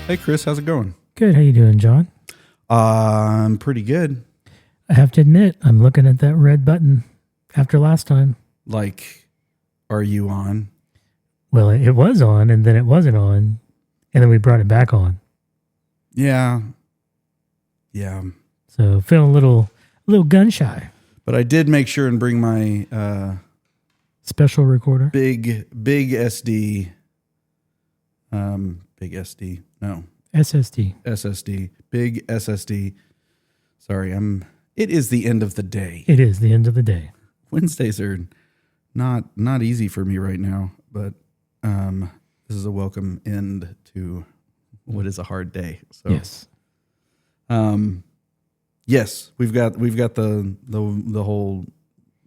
Hey, Chris, how's it going? Good. How you doing, John? I'm pretty good. I have to admit, I'm looking at that red button after last time. Like, are you on? Well, it was on, and then it wasn't on, and then we brought it back on. Yeah. So feeling a little gun shy. But I did make sure and bring my Special recorder. big SD. SSD. Big SSD. Sorry, it is the end of the day. It is the end of the day. Wednesdays are not easy for me right now, but this is a welcome end to what is a hard day. So Yes. Yes, we've got the whole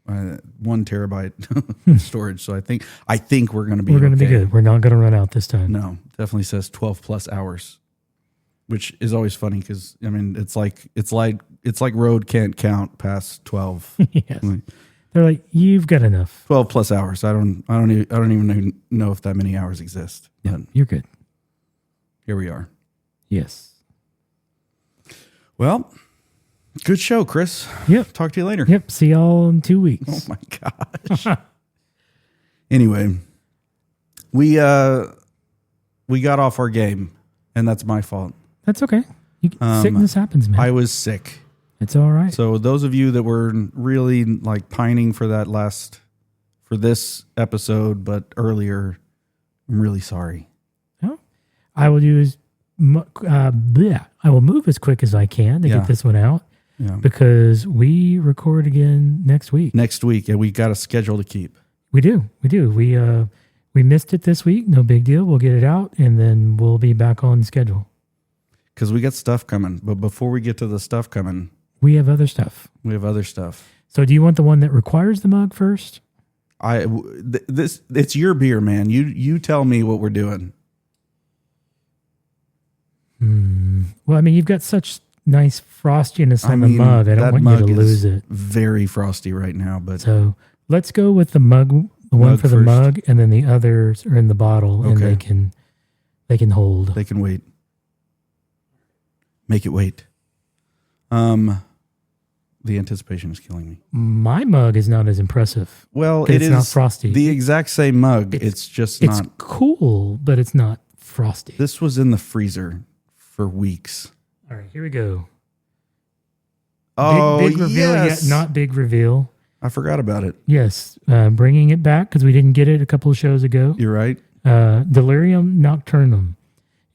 1 terabyte storage. So I think we're going to be good. We're not going to run out this time. No, definitely says 12 plus hours, which is always funny because I mean it's like road can't count past 12. Yes. They're like, you've got enough. 12 plus hours. I don't even know if that many hours exist. Yeah, you're good. Here we are. Yes. Well, good show, Chris. Yep. Talk to you later. Yep. See y'all in 2 weeks. Oh my gosh. Anyway, we got off our game, and that's my fault. That's okay. Sickness happens, man. I was sick. It's all right. So those of you that were really like pining for this episode, but earlier, I'm really sorry. I will I will move as quick as I can to get this one out because we record again next week. And we got a schedule to keep. We do. We missed it this week. No big deal. We'll get it out and then we'll be back on schedule. Because we got stuff coming. But before we get to the stuff coming, we have other stuff. So do you want the one that requires the mug first? It's your beer, man. You tell me what we're doing. Well, I mean, you've got such nice frostiness on the mug. I don't want you to lose it. Very frosty right now, but so let's go with the mug, the one for the mug, and then the others are in the bottle, and they can hold. They can wait. Make it wait. The anticipation is killing me. My mug is not as impressive. Well, it's not frosty. The exact same mug. It's cool, but it's not frosty. This was in the freezer for weeks. All right, here we go. Oh, big reveal yet not big reveal. I forgot about it. Yes, bringing it back because we didn't get it a couple of shows ago. You're right. Delirium Nocturnum.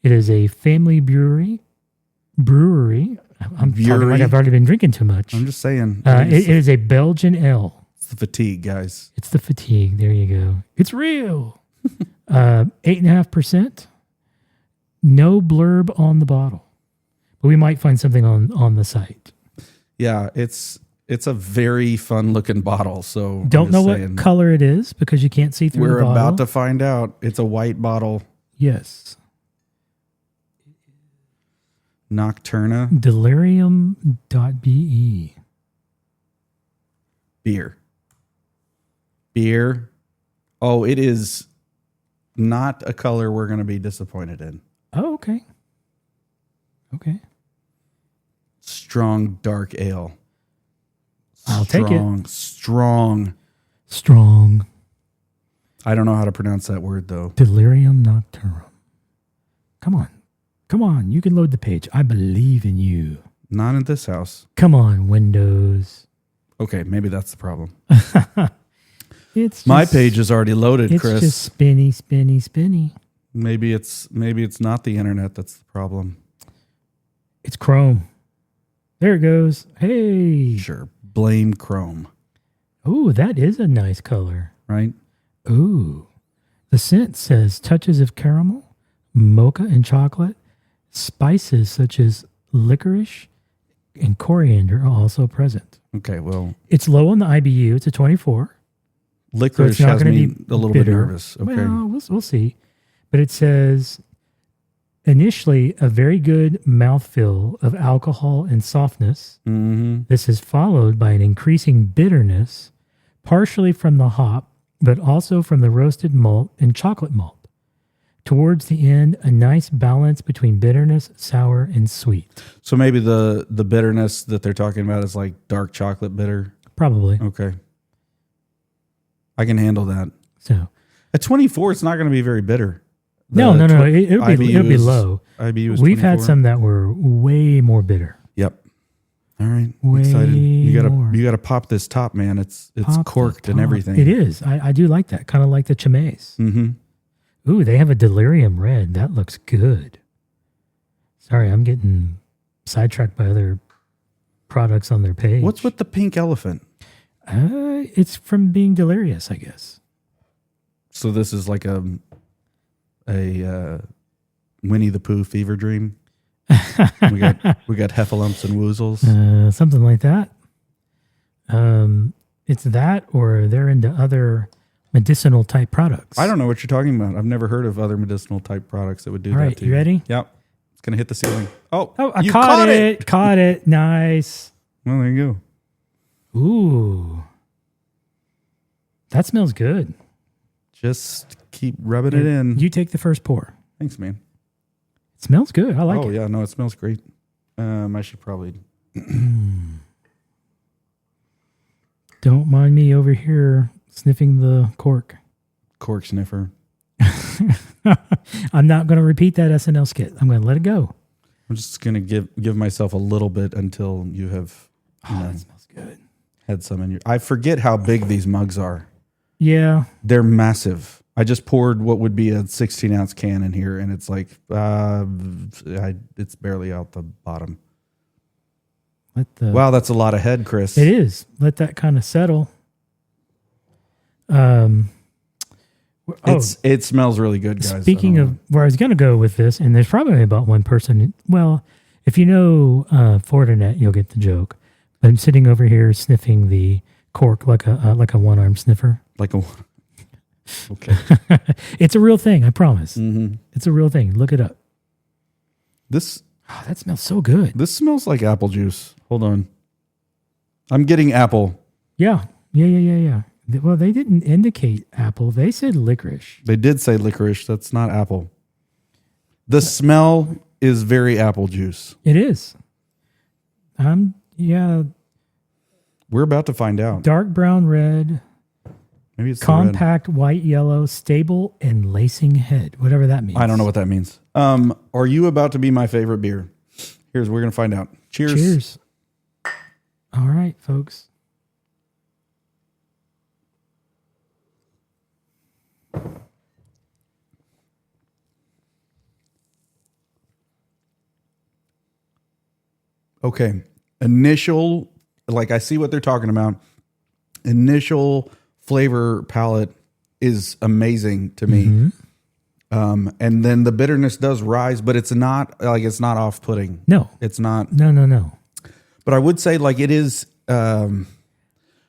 It is a family brewery. I'm talking like I've already been drinking too much. I'm just saying. It is a Belgian ale. It's the fatigue, guys. It's the fatigue. There you go. It's real. 8.5%. No blurb on the bottle, but we might find something on the site. Yeah, it's a very fun looking bottle. So don't know what color it is because you can't see through the bottle. We're about to find out. It's a white bottle. Yes. Nocturna. Delirium.be. Beer. Oh, it is not a color we're going to be disappointed in. Oh, okay. Strong dark ale. I'll take it. Strong. I don't know how to pronounce that word, though. Delirium Nocturnum. Come on. You can load the page. I believe in you. Not in this house. Come on, Windows. Okay, maybe that's the problem. My page is already loaded, Chris. It's just spinny. Maybe it's not the internet that's the problem. It's Chrome. There it goes. Hey. Sure. Blame Chrome. Oh, that is a nice color. Right? Ooh. The scent says touches of caramel, mocha and chocolate, spices such as licorice and coriander are also present. Okay, well. It's low on the IBU. It's a 24. Licorice has me a little bit nervous. Okay. Well, we'll see. But it says, initially, a very good mouthfeel of alcohol and softness. Mm-hmm. This is followed by an increasing bitterness, partially from the hop, but also from the roasted malt and chocolate malt. Towards the end, a nice balance between bitterness, sour, and sweet. So maybe the bitterness that they're talking about is like dark chocolate bitter. Probably. Okay. I can handle that. So at 24, it's not going to be very bitter. No. It'll be low. IBU is We've had 24. some that were way more bitter. Yep. All right. Way Excited. more. You gotta pop this top, man. It's Pop corked the and top. everything. It is. I do like that. Kind of like the Chimay. Mm-hmm. Ooh, they have a Delirium red. That looks good. Sorry, I'm getting sidetracked by other products on their page. What's with the pink elephant? It's from being delirious, I guess. So this is like a Winnie the Pooh fever dream. we got heffalumps and woozles. Something like that. It's that, or they're into other medicinal type products. I don't know what you're talking about. I've never heard of other medicinal type products that would do All that right, to you ready? Yep. It's gonna hit the ceiling. Oh, I you caught it. Caught it. Nice. Well, there you go. Ooh. That smells good. Just keep rubbing it in. You take the first pour. Thanks, man. It smells good. I like it. Oh yeah, no, it smells great. I should probably. Don't mind me over here sniffing the cork. Cork sniffer. I'm not going to repeat that SNL skit. I'm going to let it go. I'm just gonna give myself a little bit until you have That smells good. had some in your. I forget how big these mugs are. Yeah. They're massive. I just poured what would be a 16-ounce can in here, and it's like it's barely out the bottom. Wow, that's a lot of head, Kris. It is. Let that kind of settle. It smells really good, guys. Speaking of where I was going to go with this, and there's probably about one person. Well, if you know Fortinet, you'll get the joke. I'm sitting over here sniffing the cork like a one-arm sniffer. Okay. It's a real thing, I promise. Mm-hmm. It's a real thing. Look it up. That smells so good. This smells like apple juice. Hold on. I'm getting apple. Yeah. Well, they didn't indicate apple. They said licorice. They did say licorice. That's not apple. The smell is very apple juice. It is. Yeah. We're about to find out. Dark brown red. Maybe it's compact white yellow, stable and lacing head. Whatever that means. I don't know what that means. Are you about to be my favorite beer? We're gonna find out. Cheers. Cheers. All right, folks. Okay. Initial, I see what they're talking about. Initial flavor palette is amazing to me. Mm-hmm. And then the bitterness does rise, but it's not off-putting. No. It's not. No. But I would say it is, I've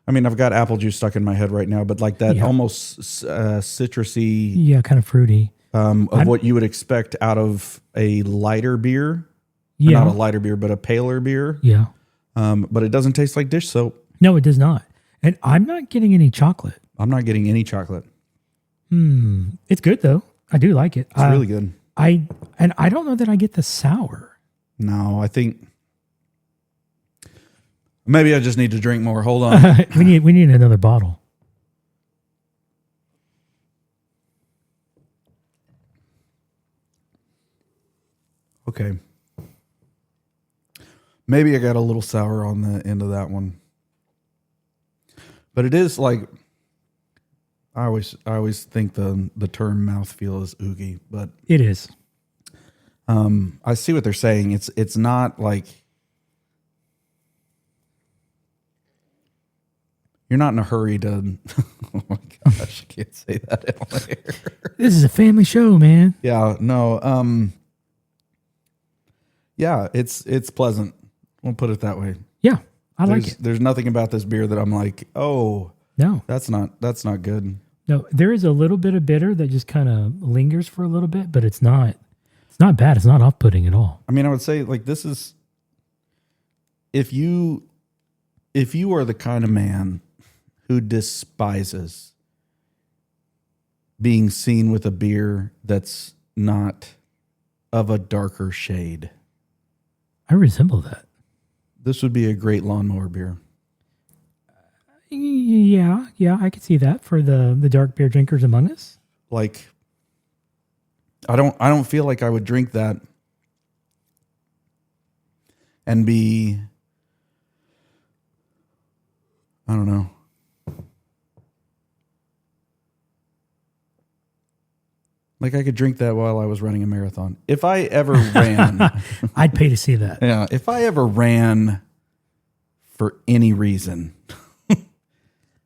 got apple juice stuck in my head right now, but that almost citrusy. Yeah, kind of fruity. Of what you would expect out of a lighter beer. Yeah. Not a lighter beer, but a paler beer. Yeah. But it doesn't taste like dish soap. No, it does not. And I'm not getting any chocolate. I'm not getting any chocolate. It's good though. I do like it. It's really good. I don't know that I get the sour. No, I think maybe I just need to drink more. Hold on. we need another bottle. Okay. Maybe I got a little sour on the end of that one. But it is I always think the term mouthfeel is oogie, but It is. I see what they're saying. It's not like you're not in a hurry to. Oh my gosh, I can't say that on air. This is a family show, man. Yeah, no. Yeah, it's pleasant. We'll put it that way. Yeah, I like it. There's nothing about this beer that I'm like, oh, No, that's not good. no. There is a little bit of bitter that just kind of lingers for a little bit, but it's not bad. It's not off-putting at all. I mean, I would say this is if you are the kind of man who despises being seen with a beer that's not of a darker shade. I resemble that. This would be a great lawnmower beer. Yeah, I could see that for the dark beer drinkers among us. Like, I don't feel like I would drink that and be, I don't know. Like I could drink that while I was running a marathon. If I ever ran. I'd pay to see that. Yeah. If I ever ran for any reason,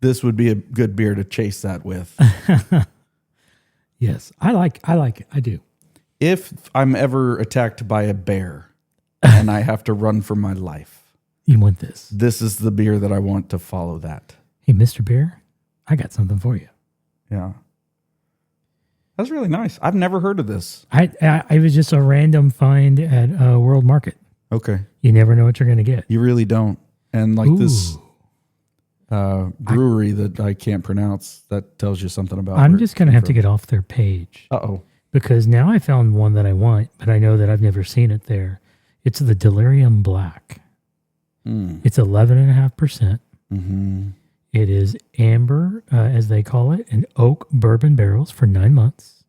this would be a good beer to chase that with. Yes. I like it. I do. If I'm ever attacked by a bear and I have to run for my life, You want this. this is the beer that I want to follow that. Hey, Mr. Bear, I got something for you. Yeah. That's really nice. I've never heard of this. I was just a random find at World Market. Okay. You never know what you're going to get. You really don't. And like this Ooh. brewery that I can't pronounce, that tells you something about I'm where just it going to came have to from. get off their page. Uh-oh. Because now I found one that I want, but I know that I've never seen it there. It's the Delirium Black. It's 11.5%. Mm-hmm. It is amber, as they call it, and oak bourbon barrels for 9 months.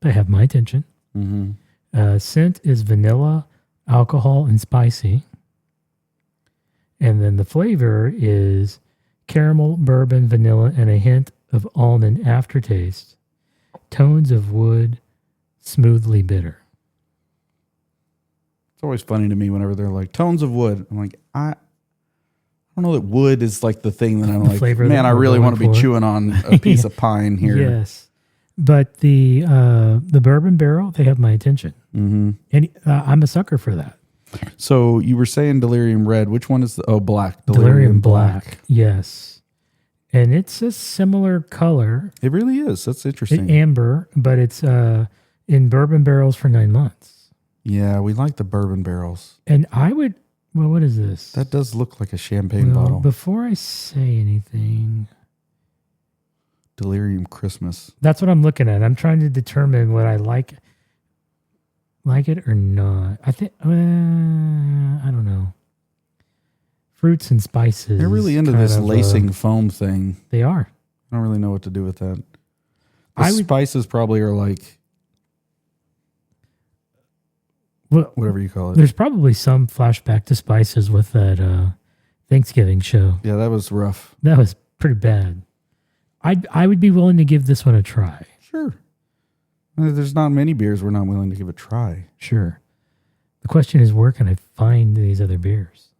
They have my attention. Mm-hmm. Scent is vanilla, alcohol, and spicy. And then the flavor is caramel, bourbon, vanilla, and a hint of almond aftertaste. Tones of wood, smoothly bitter. It's always funny to me whenever they're like tones of wood. I'm like, I don't know that wood is like the thing that I'm The like, flavor man, that I we're really going want to be for. chewing on a piece of pine here. Yes. But the bourbon barrel, they have my attention. Mm-hmm. And I'm a sucker for that. So you were saying Delirium Red. Which one is black? Delirium Black. Yes. And it's a similar color. It really is. That's interesting. Amber, but it's in bourbon barrels for 9 months. Yeah, we like the bourbon barrels. And I would, well, what is this? That does look like a champagne bottle. Before I say anything, Delirium Christmas. that's what I'm looking at. I'm trying to determine what I like it or not. I think, I don't know. Fruits and spices. They're really into kind this of, lacing foam thing. They are. I don't really know what to do with that. I The would- spices probably are like Well, whatever you call it. there's probably some flashback to spices with that Thanksgiving show. Yeah, that was rough. That was pretty bad. I would be willing to give this one a try. Sure. There's not many beers we're not willing to give a try. Sure. The question is, where can I find these other beers?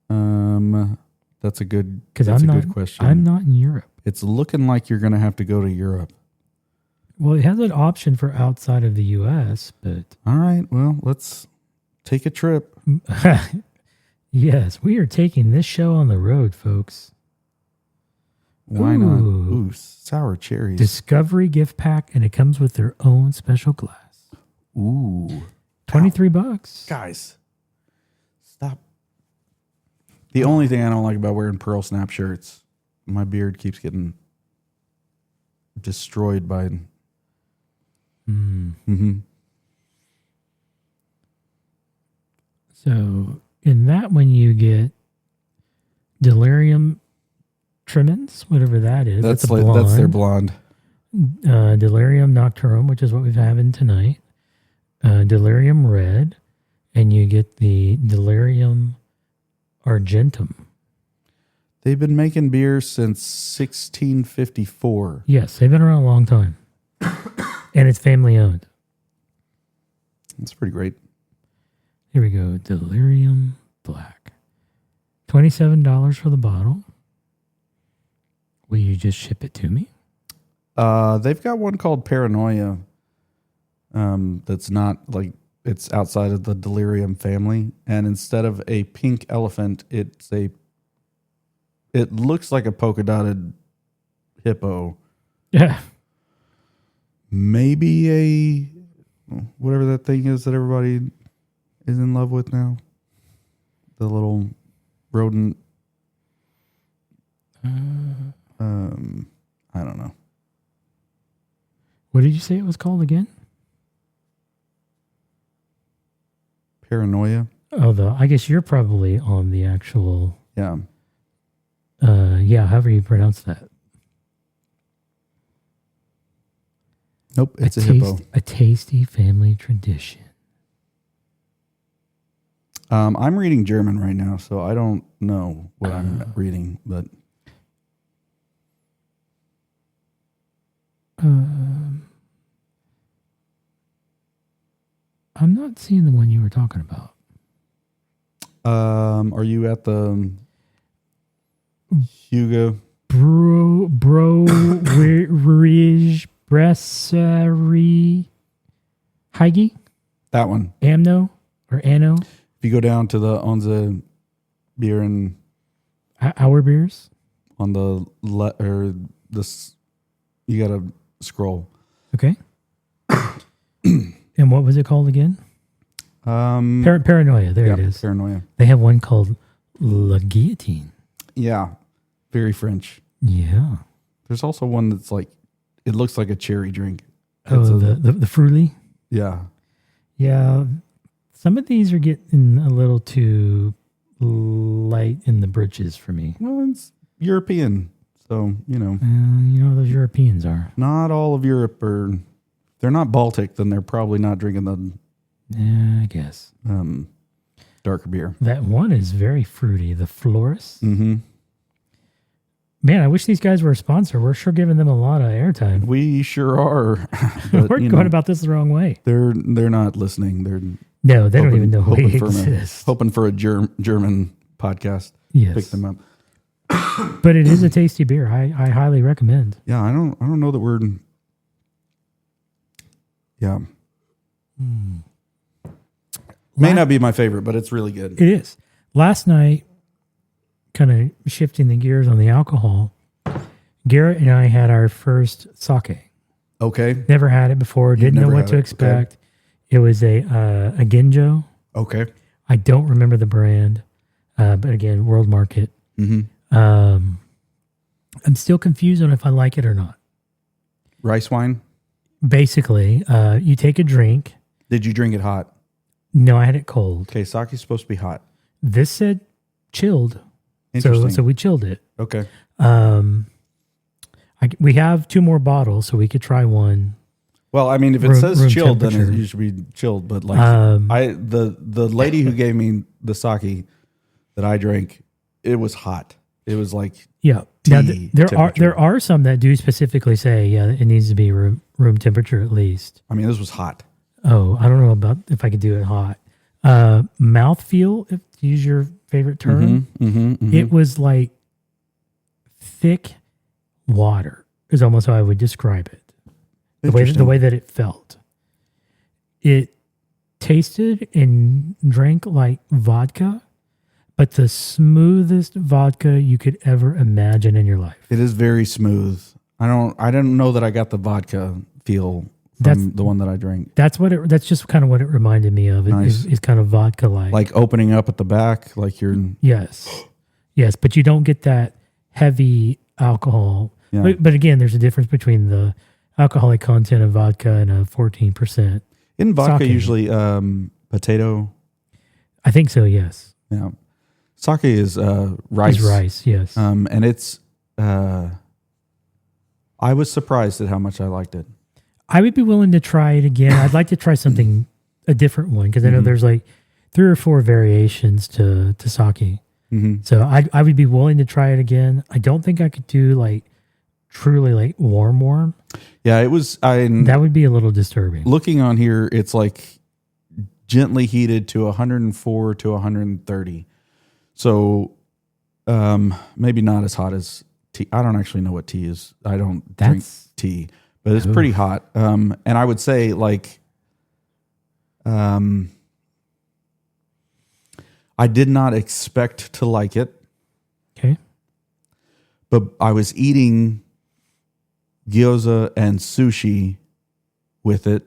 That's a good. Because That's I'm a not. good question. I'm not in Europe. It's looking like you're going to have to go to Europe. Well, it has an option for outside of the U.S., but All right. Well, let's take a trip. yes, we are taking this show on the road, folks. Why Ooh. not? Ooh, sour cherries. Discovery gift pack, and it comes with their own special glass. Ooh. $23. Guys, stop. The only thing I don't like about wearing pearl snap shirts, my beard keeps getting destroyed by. Mm-hmm. So in that one, you get Delirium Tremens, whatever that is. That's a like blonde. that's their blonde. Delirium Nocturnum, which is what we're having tonight. Delirium Red, and you get the Delirium Argentum. They've been making beer since 1654. Yes, they've been around a long time. And it's family owned. That's pretty great. Here we go. Delirium Black. $27 for the bottle. Will you just ship it to me? They've got one called Paranoia. That's not like it's outside of the Delirium family, and instead of a pink elephant, it looks like a polka dotted hippo. Yeah. Maybe a whatever that thing is that everybody is in love with now. The little rodent. I don't know. What did you say it was called again? Paranoia. Although I guess you're probably on the actual. Yeah. However you pronounce that. Nope, it's a hippo. A tasty family tradition. I'm reading German right now, so I don't know what I'm reading, but I'm not seeing the one you were talking about. are you at the Hugo Ridge Brasserie Heige? That one. Amno or Anno? If you go down to the Onze beer and Our beers? on the you got to scroll. Okay. And what was it called again? Paranoia. There it is. Paranoia. They have one called La Guillotine. Yeah. Very French. Yeah. There's also one that's like, it looks like a cherry drink. Oh, the Fruity? Yeah. Yeah. Some of these are getting a little too light in the britches for me. Well, it's European. So, Those Europeans are. Not all of Europe are, they're not Baltic, then they're probably not drinking the Yeah, I guess. Darker beer. That one is very fruity. The Florist. Mm-hmm. Man, I wish these guys were a sponsor. We're sure giving them a lot of airtime. We sure are. But, we're going about this the wrong way. They're not listening. They're no, they don't even know we exist. Hoping for a German podcast. Yes. Pick them up. But it is a tasty beer. I highly recommend. Yeah, I don't know that we're. Yeah. May not be my favorite, but it's really good. It is. Last night, kind of shifting the gears on the alcohol, Garrett and I had our first sake. Okay. Never had it before. Didn't know what to expect. Okay. It was a Ginjo. Okay. I don't remember the brand, but again, world market. Mm-hmm. I'm still confused on if I like it or not. Rice wine? Basically, you take a drink. Did you drink it hot? No, I had it cold. Okay, sake's supposed to be hot. This said chilled. Interesting. So we chilled it. Okay. We have 2 more bottles, so we could try one. Well, I mean, if it says chilled, then it should be chilled. But like, the lady who gave me the sake that I drank, it was hot. It was like Now there are some that do specifically say it needs to be room temperature at least. I mean, this was hot. Oh, I don't know about if I could do it hot. Mouthfeel, if to use your favorite term, it was like thick water is almost how I would describe it. The way that it felt. It tasted and drank like vodka, but the smoothest vodka you could ever imagine in your life. It is very smooth. I don't know that I got the vodka feel from the one that I drank. That's just kind of what it reminded me of. Nice. It's kind of vodka like opening up at the back, like you're yes, but you don't get that heavy alcohol. Yeah. But again, there's a difference between the alcoholic content of vodka and a 14%. Isn't vodka sake. usually potato? I think so. Yes. Yeah. Sake is rice. It's rice. Yes. And it's. I was surprised at how much I liked it. I would be willing to try it again. I'd like to try something, a different one, because I know there's like 3 or 4 variations to sake. Mm-hmm. So I would be willing to try it again. I don't think I could do like truly like warm. Yeah, it was. That would be a little disturbing. Looking on here, it's like gently heated to 104 to 130. So maybe not as hot as tea. I don't actually know what tea is. I don't drink tea. But it's pretty hot. And I would say like, I did not expect to like it. Okay. But I was eating gyoza and sushi with it.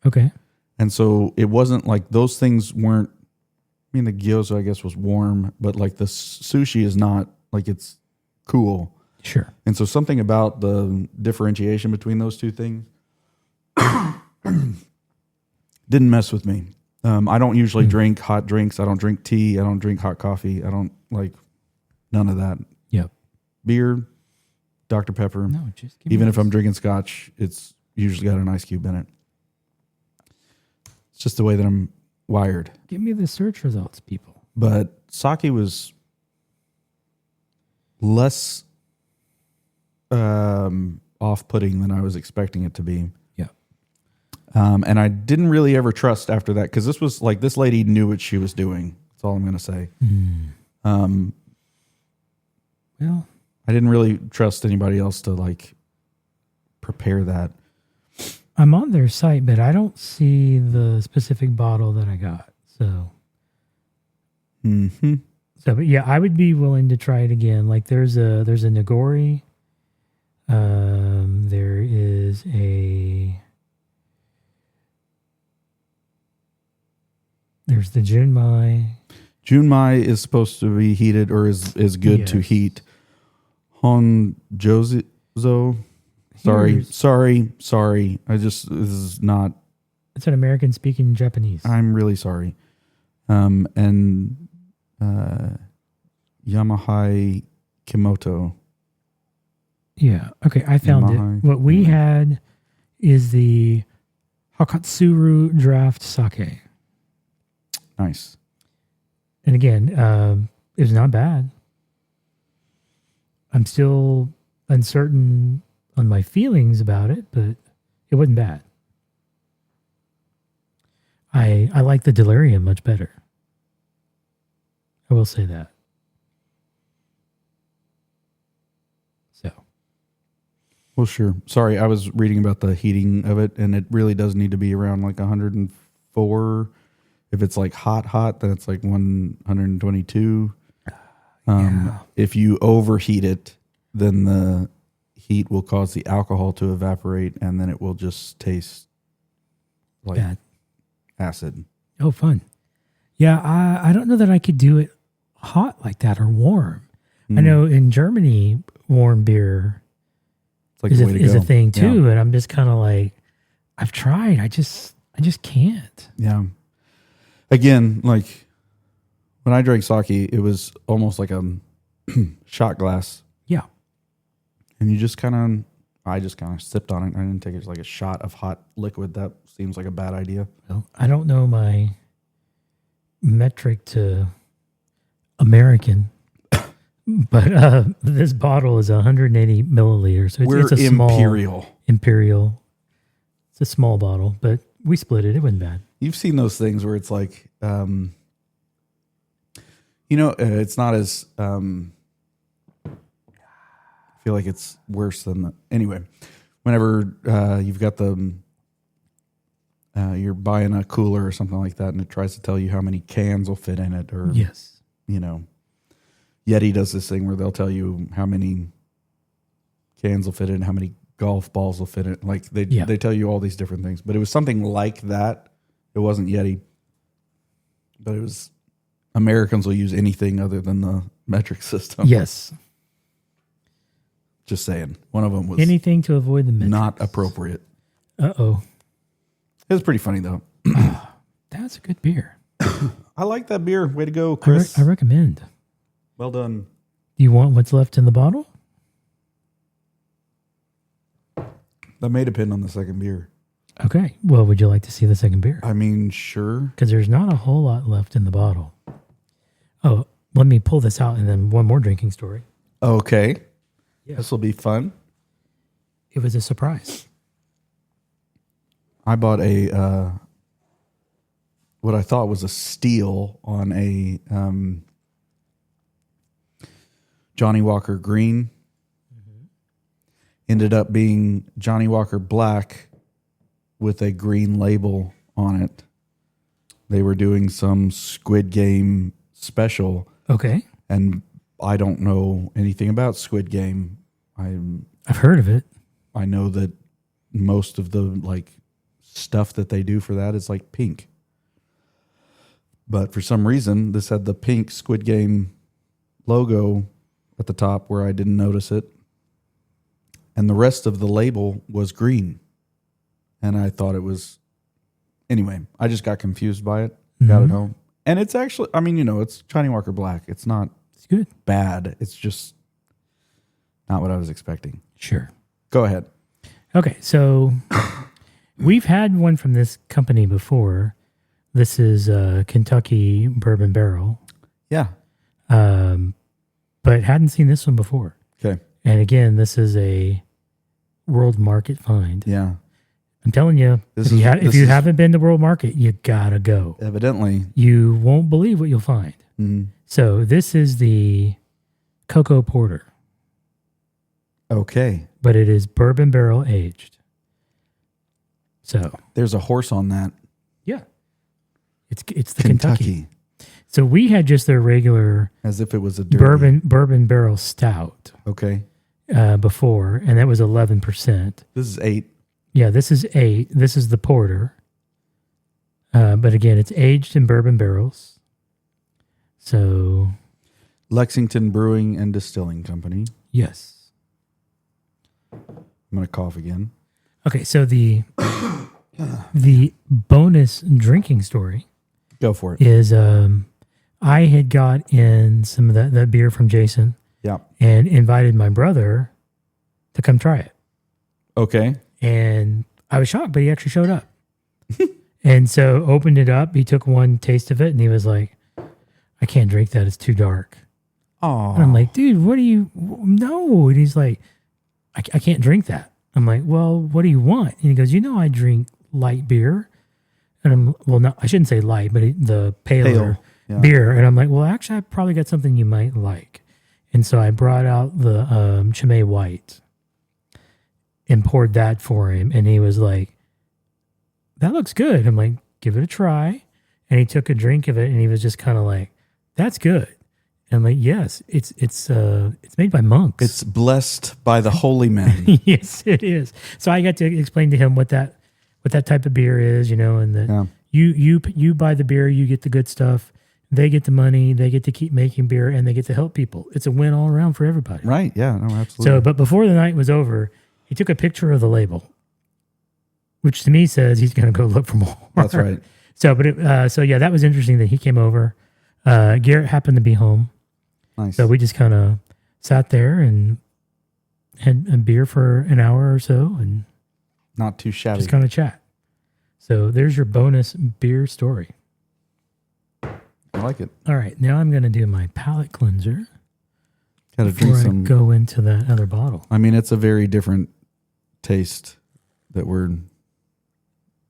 Okay. And so it wasn't like those things weren't, I mean, the gyoza I guess was warm, but like the sushi is not like it's cool. Sure. And so something about the differentiation between those two things didn't mess with me. I don't usually drink hot drinks. I don't drink tea. I don't drink hot coffee. I don't like none of that. Yep. Beer, Dr. Pepper. No, just give Even me if I'm drinking scotch, it's usually got an ice cube in it. It's just the way that I'm wired. Give me the search results, people. But sake was less off-putting than I was expecting it to be. Yeah. And I didn't really ever trust after that because this was like this lady knew what she was doing. That's all I'm going to say. Well, I didn't really trust anybody else to like prepare that. I'm on their site, but I don't see the specific bottle that I got. So, but yeah, I would be willing to try it again. Like there's a Nagori. There is there's the Junmai. Junmai is supposed to be heated or is good to heat. Honjozo. Sorry. This is not. It's an American speaking Japanese. I'm really sorry. And Yamahai Kimoto. Yeah. Okay. I found it. What we had is the Hakatsuru Draft Sake. Nice. And again, it was not bad. I'm still uncertain on my feelings about it, but it wasn't bad. I like the Delirium much better. I will say that. So. Well, sure. Sorry, I was reading about the heating of it, and it really does need to be around like 104. If it's like hot, then it's like 122. If you overheat it, then the heat will cause the alcohol to evaporate, and then it will just taste like bad. Acid. Oh, fun. Yeah, I don't know that I could do it hot like that or warm. I know in Germany, warm beer it's like is a thing too, and I'm just kind of like, I've tried. I just can't. Yeah. Again, like when I drank sake, it was almost like a shot glass. Yeah. And I just kind of sipped on it. I didn't take it as like a shot of hot liquid. That seems like a bad idea. Well, I don't know my metric to American, but this bottle is 180 milliliters. So it's a Imperial. Small Imperial. It's a small bottle, but we split it. It wasn't bad. You've seen those things where it's like, it's not as, I feel like it's worse than anyway, whenever you've got you're buying a cooler or something like that and it tries to tell you how many cans will fit in it or, yes, Yeti does this thing where they'll tell you how many cans will fit in, how many golf balls will fit in. Like they tell you all these different things, but it was something like that. It wasn't Yeti, but it was Americans will use anything other than the metric system. Yes. Just saying. One of them was anything to avoid the metrics. Not appropriate. Uh-oh. It was pretty funny though. That's a good beer. I like that beer. Way to go, Kris. I recommend. Well done. Do you want what's left in the bottle? That may depend on the second beer. Okay. Well, would you like to see the second beer? I mean, sure. Because there's not a whole lot left in the bottle. Oh, let me pull this out and then one more drinking story. Okay. Yeah. This will be fun. It was a surprise. I bought what I thought was a steal on a Johnny Walker Green. Ended up being Johnny Walker Black with a green label on it. They were doing some Squid Game special. Okay. And I don't know anything about Squid Game. I've heard of it. I know that most of the like stuff that they do for that is like pink. But for some reason, this had the pink Squid Game logo at the top where I didn't notice it. And the rest of the label was green. And I thought it was Anyway, I just got confused by it. Mm-hmm. Got it home. And it's actually, I mean, it's Johnny Walker Black. It's not It's good. bad. It's just not what I was expecting. Sure. Go ahead. Okay, so we've had one from this company before. This is Kentucky Bourbon Barrel, Yeah. but hadn't seen this one before. Okay. And again, this is a World Market find. Yeah. I'm telling you, if you haven't been to World Market, you gotta go. Evidently. You won't believe what you'll find. Mm-hmm. So this is the Cocoa Porter, Okay. but it is bourbon barrel aged. So There's a horse on that. yeah, it's the Kentucky. So we had just their regular As if it was a derby. bourbon barrel stout Okay. before, and that was 11%. This is 8. Yeah, this is 8. This is the porter. But again, it's aged in bourbon barrels. So, Lexington Brewing and Distilling Company. yes. I'm going to cough again. Okay, so the bonus drinking story Go for it. is I had got in some of that beer from Jason Yeah. and invited my brother to come try it. Okay. And I was shocked, but he actually showed up. And so opened it up. He took one taste of it and he was like, I can't drink that. It's too dark. Oh. And I'm like, dude, what do you, no. And he's like, I can't drink that. I'm like, well, what do you want? And he goes, I drink light beer. And no, I shouldn't say light, but the paler yeah. beer. And I'm like, well, actually, I probably got something you might like. And so I brought out the Chimay White and poured that for him. And he was like, that looks good. I'm like, give it a try. And he took a drink of it and he was just kind of like, that's good. And I'm like, yes, it's made by monks. It's blessed by the holy men. Yes, it is. So I got to explain to him what that type of beer is, and that you buy the beer, you get the good stuff. They get the money, they get to keep making beer, and they get to help people. It's a win all around for everybody. Right. Yeah. No, absolutely. So, but before the night was over, he took a picture of the label, which to me says he's going to go look for more. That's right. So, that was interesting that he came over. Garrett happened to be home. Nice. So we just kind of sat there and had a beer for an hour or so and Not too shabby. just kind of chat. So there's your bonus beer story. I like it. All right, now I'm going to do my palate cleanser Got to drink before I some. go into that other bottle. I mean, it's a very different taste that we're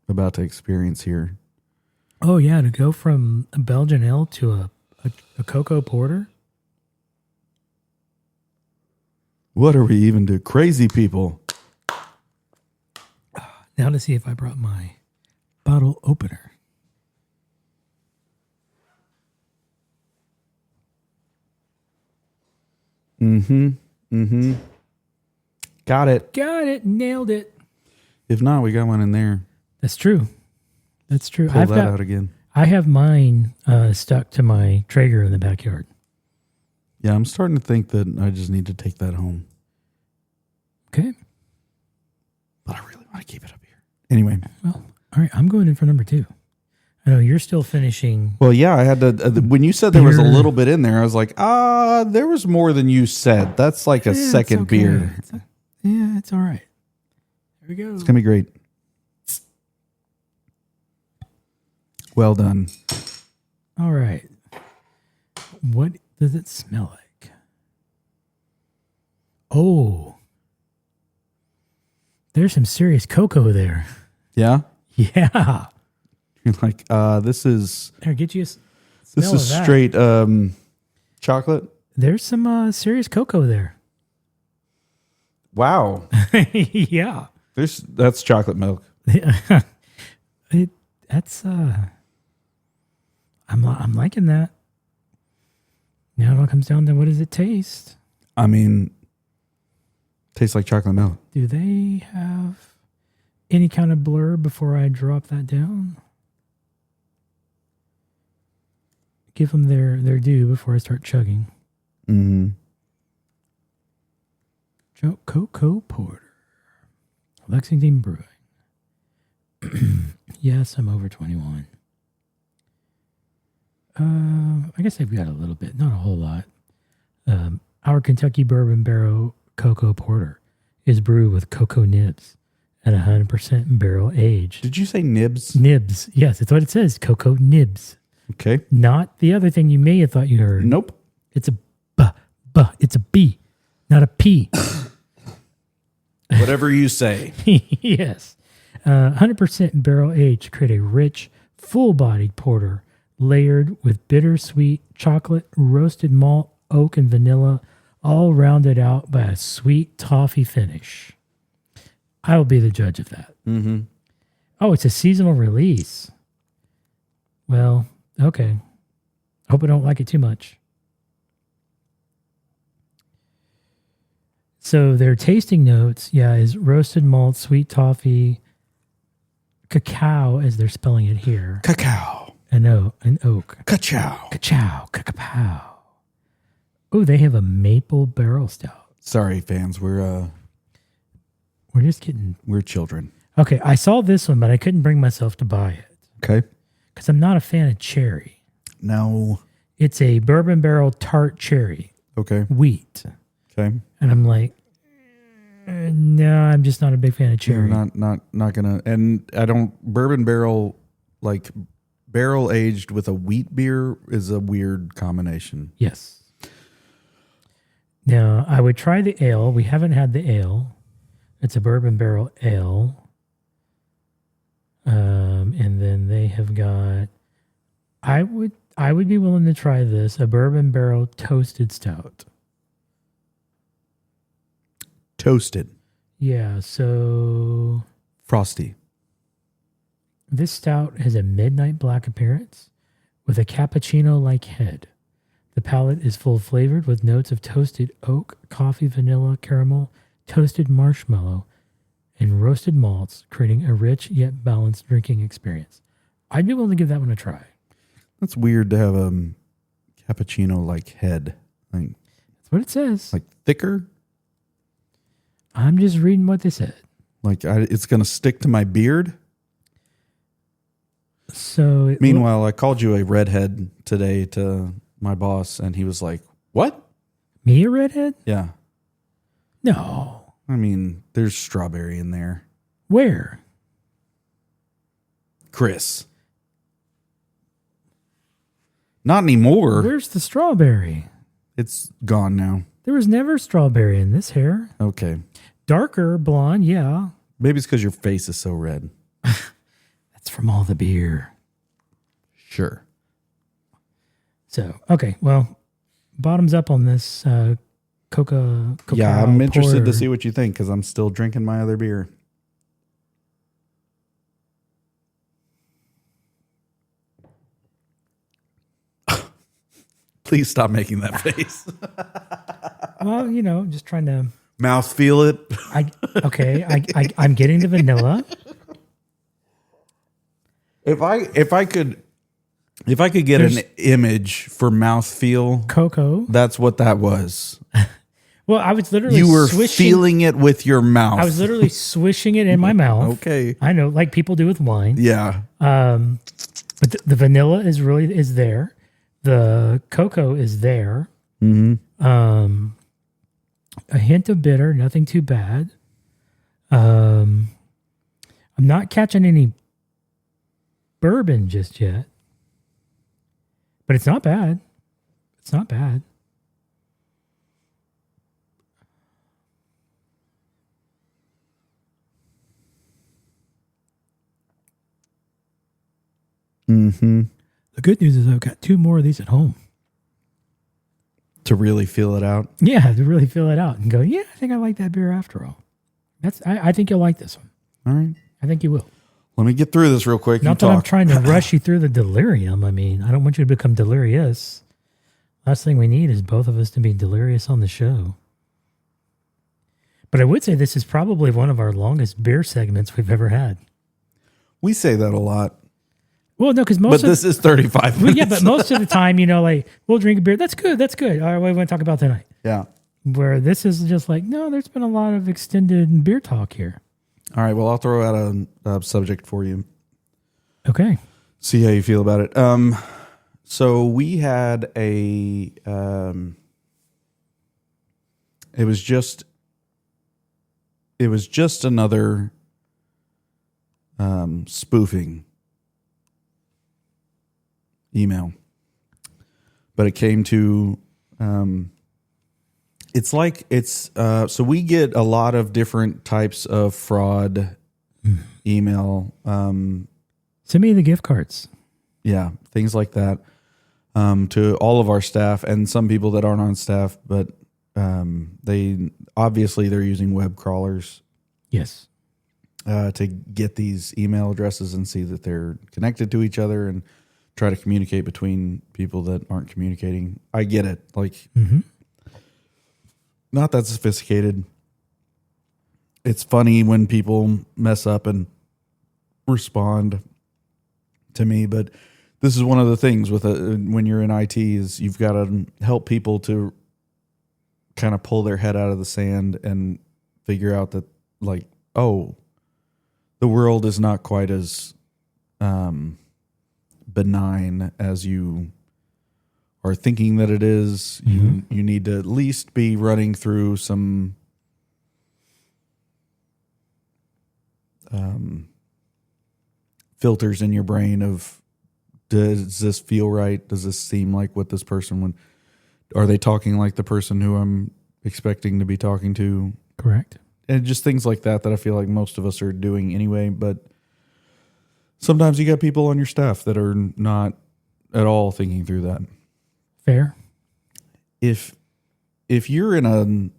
about to experience here. Oh yeah, to go from a Belgian ale to a cocoa porter. What are we even doing? Crazy people. Now to see if I brought my bottle opener. Got it. Got it. Nailed it. If not, we got one in there. That's true. That's true. Pull that out again. I have mine stuck to my Traeger in the backyard. Yeah, I'm starting to think that I just need to take that home. Okay. But I really want to keep it up here. Anyway. Well, all right. I'm going in for number 2. I know you're still finishing. Well, yeah, I had to. When you said there was a little bit in there, I was like, there was more than you said. That's like a second okay. beer. It's all right. Here we go. It's going to be great. Well done. All right. What does it smell like? Oh, there's some serious cocoa there. Yeah? Yeah. You're like, this is... Here, get you a smell This is of that. straight chocolate? There's some serious cocoa there. Wow. Yeah. That's chocolate milk. I'm liking that. Now it all comes down to what does it taste? I mean, tastes like chocolate milk. Do they have any kind of blur before I drop that down? Give them their due before I start chugging. Mm-hmm. Cocoa Porter. Lexington Brewing. Yes, I'm over 21. I guess I've got a little bit, not a whole lot. Our Kentucky Bourbon Barrel Cocoa Porter is brewed with cocoa nibs at 100% barrel aged. Did you say nibs? Nibs. Yes, that's what it says. Cocoa nibs. Okay. Not the other thing you may have thought you heard. Nope. It's a it's a B, not a P. Whatever you say. Yes. 100% barrel aged to create a rich, full-bodied porter layered with bittersweet chocolate, roasted malt, oak, and vanilla, all rounded out by a sweet toffee finish. I will be the judge of that. Mm-hmm. Oh, it's a seasonal release. Well, okay. Hope I don't like it too much. So their tasting notes, is roasted malt, sweet toffee, cacao, as they're spelling it here. Cacao. An oak. Cacao. Cacao. Cacao. Oh, they have a maple barrel stout. Sorry, fans. We're just kidding. We're children. Okay, I saw this one, but I couldn't bring myself to buy it. Okay. Because I'm not a fan of cherry. No. It's a bourbon barrel tart cherry. Okay. Wheat. Okay. And I'm like, no, I'm just not a big fan of cherry. You're not gonna. And I don't. Bourbon barrel, like barrel aged with a wheat beer, is a weird combination. Yes. Now I would try the ale. We haven't had the ale. It's a bourbon barrel ale. And then they have got. I would be willing to try this, a bourbon barrel toasted stout. Toasted. Yeah, so Frosty. this stout has a midnight black appearance with a cappuccino-like head. The palate is full flavored with notes of toasted oak, coffee, vanilla, caramel, toasted marshmallow, and roasted malts, creating a rich yet balanced drinking experience. I'd be willing to give that one a try. That's weird to have a cappuccino-like head. Like, That's what it says. like thicker. I'm just reading what they said. Like it's going to stick to my beard. So Meanwhile, I called you a redhead today to my boss, and he was like, "What? Me a redhead? Yeah. No. I mean, there's strawberry in there. Where? Kris. Not anymore. Where's the strawberry? It's gone now. There was never strawberry in this hair. Okay. Darker blonde, yeah. Maybe it's because your face is so red. That's from all the beer. Sure. So, okay, well, bottoms up on this Coca. Yeah, I'm interested porter. to see what you think because I'm still drinking my other beer. Please stop making that face. Well, just trying to. Mouth feel it. I'm getting the vanilla. If I could get an image for mouth feel, Cocoa. that's what that was. Well, I was literally You were swishing. feeling it with your mouth. I was literally swishing it in my mouth. Okay. I know, like people do with wine. Yeah. But the vanilla is there. The cocoa is there. Mm-hmm. A hint of bitter, nothing too bad. I'm not catching any bourbon just yet. But it's not bad. It's not bad. Mm-hmm. The good news is I've got 2 more of these at home. To really feel it out. Yeah, to really feel it out and go, yeah, I think I like that beer after all. I think you'll like this one. All right. I think you will. Let me get through this real quick. Not that I'm trying to rush you through the delirium. I mean, I don't want you to become delirious. Last thing we need is both of us to be delirious on the show. But I would say this is probably one of our longest beer segments we've ever had. We say that a lot. Well, no, because But this is 35 minutes. yeah, but most of the time, like we'll drink a beer. That's good. That's good. All right, what do we want to talk about tonight? Yeah. Where this is just like, no, there's been a lot of extended beer talk here. All right. Well, I'll throw out a subject for you. Okay. See how you feel about it. So we had it was just another spoofing email, but it came to so we get a lot of different types of fraud email. Send me the gift cards. Yeah, things like that, to all of our staff and some people that aren't on staff, but they're using web crawlers. Yes. To get these email addresses and see that they're connected to each other and try to communicate between people that aren't communicating. I get it. Like, not that sophisticated. It's funny when people mess up and respond to me, but this is one of the things with when you're in IT is you've got to help people to kind of pull their head out of the sand and figure out that, like, oh, the world is not quite as benign as you are thinking that it is. You need to at least be running through some filters in your brain of, does this feel right? Does this seem like what this person would? Are they talking like the person who I'm expecting to be talking to? Correct. And just things like that I feel like most of us are doing anyway. But sometimes you got people on your staff that are not at all thinking through that. Fair. If you're in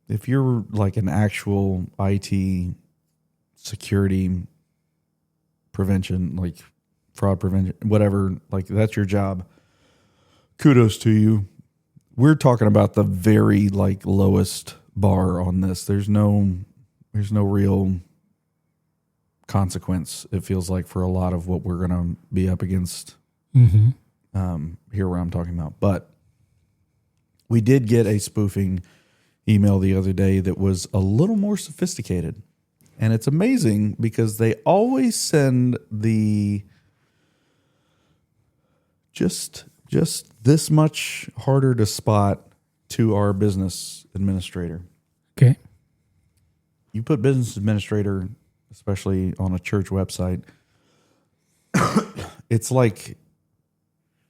if you're like an actual IT security prevention, like fraud prevention, whatever, like that's your job, kudos to you. We're talking about the very like lowest bar on this. There's no real consequence, it feels like, for a lot of what we're going to be up against here where I'm talking about. But we did get a spoofing email the other day that was a little more sophisticated. And it's amazing because they always send the just this much harder to spot to our business administrator. Okay. You put business administrator, especially on a church website, it's like,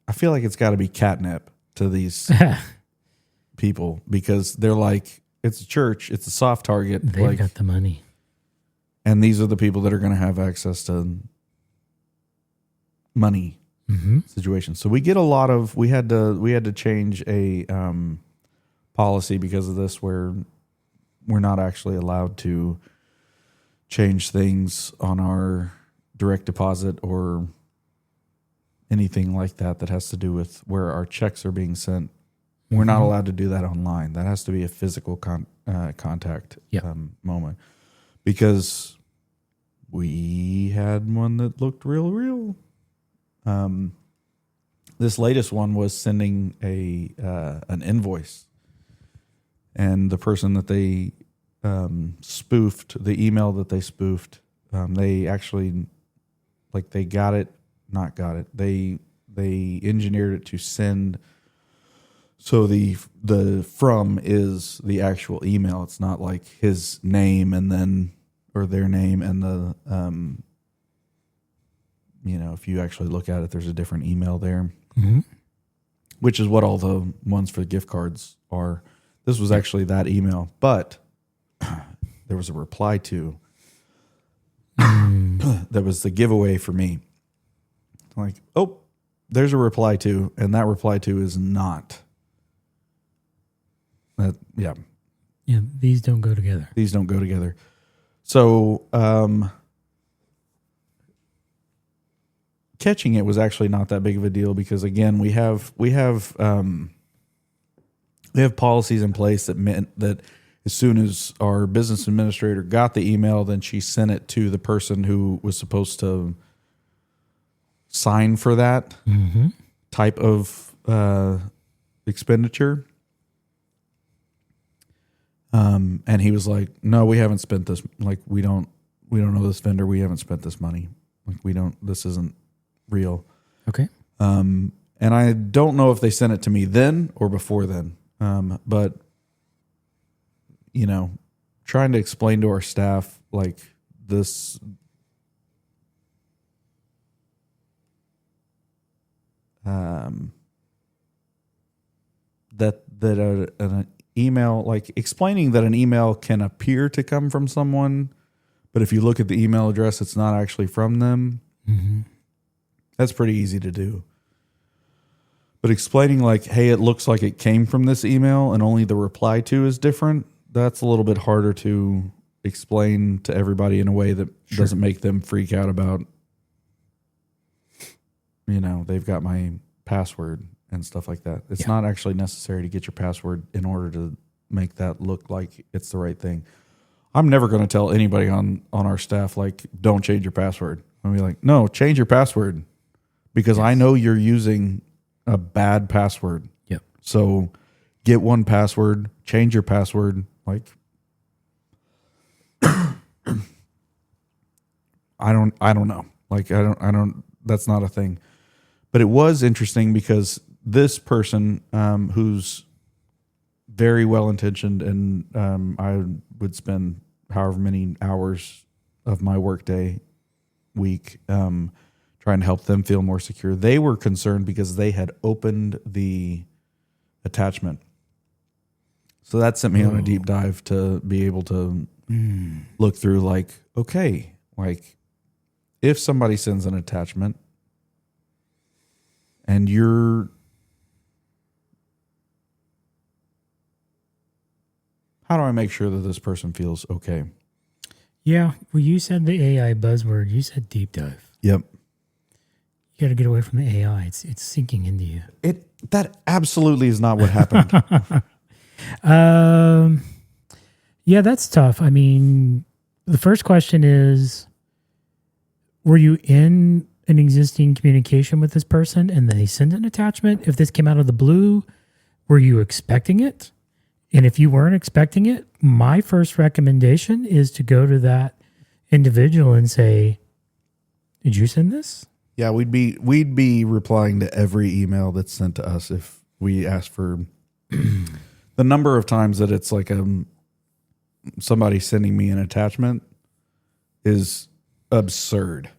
I feel like it's got to be catnip to these people because they're like, it's a church, it's a soft target. They've got the money. And these are the people that are going to have access to money situations. So we get a lot of, we had to change a policy because of this, where we're not actually allowed to change things on our direct deposit or anything like that has to do with where our checks are being sent. We're not allowed to do that online. That has to be a physical contact moment. Because we had one that looked real. This latest one was sending an invoice, and the person that they spoofed, the email that they spoofed, they actually, like, they got it, not got it. They engineered it to send. So the from is the actual email. It's not like his name and then, or their name and the, if you actually look at it, there's a different email there, which is what all the ones for the gift cards are. This was actually that email, but there was a reply to that was the giveaway for me. Like, oh, there's a reply to, and that reply to is not. Yeah, these don't go together. These don't go together. So catching it was actually not that big of a deal because, again, we have policies in place that meant that as soon as our business administrator got the email, then she sent it to the person who was supposed to sign for that type of expenditure. And he was like, no, we haven't spent this. Like, we don't don't know this vendor. We haven't spent this money. Like this isn't real. Okay. And I don't know if they sent it to me then or before then. But trying to explain to our staff like this, that an email, like explaining that an email can appear to come from someone, but if you look at the email address, it's not actually from them. Mm-hmm. That's pretty easy to do. But explaining like, hey, it looks like it came from this email and only the reply to is different, that's a little bit harder to explain to everybody in a way that doesn't make them freak out about, they've got my password and stuff like that. It's not actually necessary to get your password in order to make that look like it's the right thing. I'm never going to tell anybody on our staff, like, don't change your password. I'll be like, no, change your password because I know you're using a bad password. Yep. So get one password, change your password. Like, I don't know. Like, I don't, that's not a thing. But it was interesting because this person, who's very well intentioned, and I would spend however many hours of my workday week trying to help them feel more secure. They were concerned because they had opened the attachment. So that sent me on a deep dive to be able to look through like, okay, like if somebody sends an attachment and how do I make sure that this person feels okay? Yeah. Well, you said the AI buzzword. You said deep dive. Yep. You got to get away from the AI. It's sinking into you. That absolutely is not what happened. Yeah, that's tough. I mean, the first question is, were you in an existing communication with this person and they send an attachment? If this came out of the blue, were you expecting it? And if you weren't expecting it, my first recommendation is to go to that individual and say, did you send this? Yeah, we'd be replying to every email that's sent to us if we asked for the number of times that it's like somebody sending me an attachment is absurd.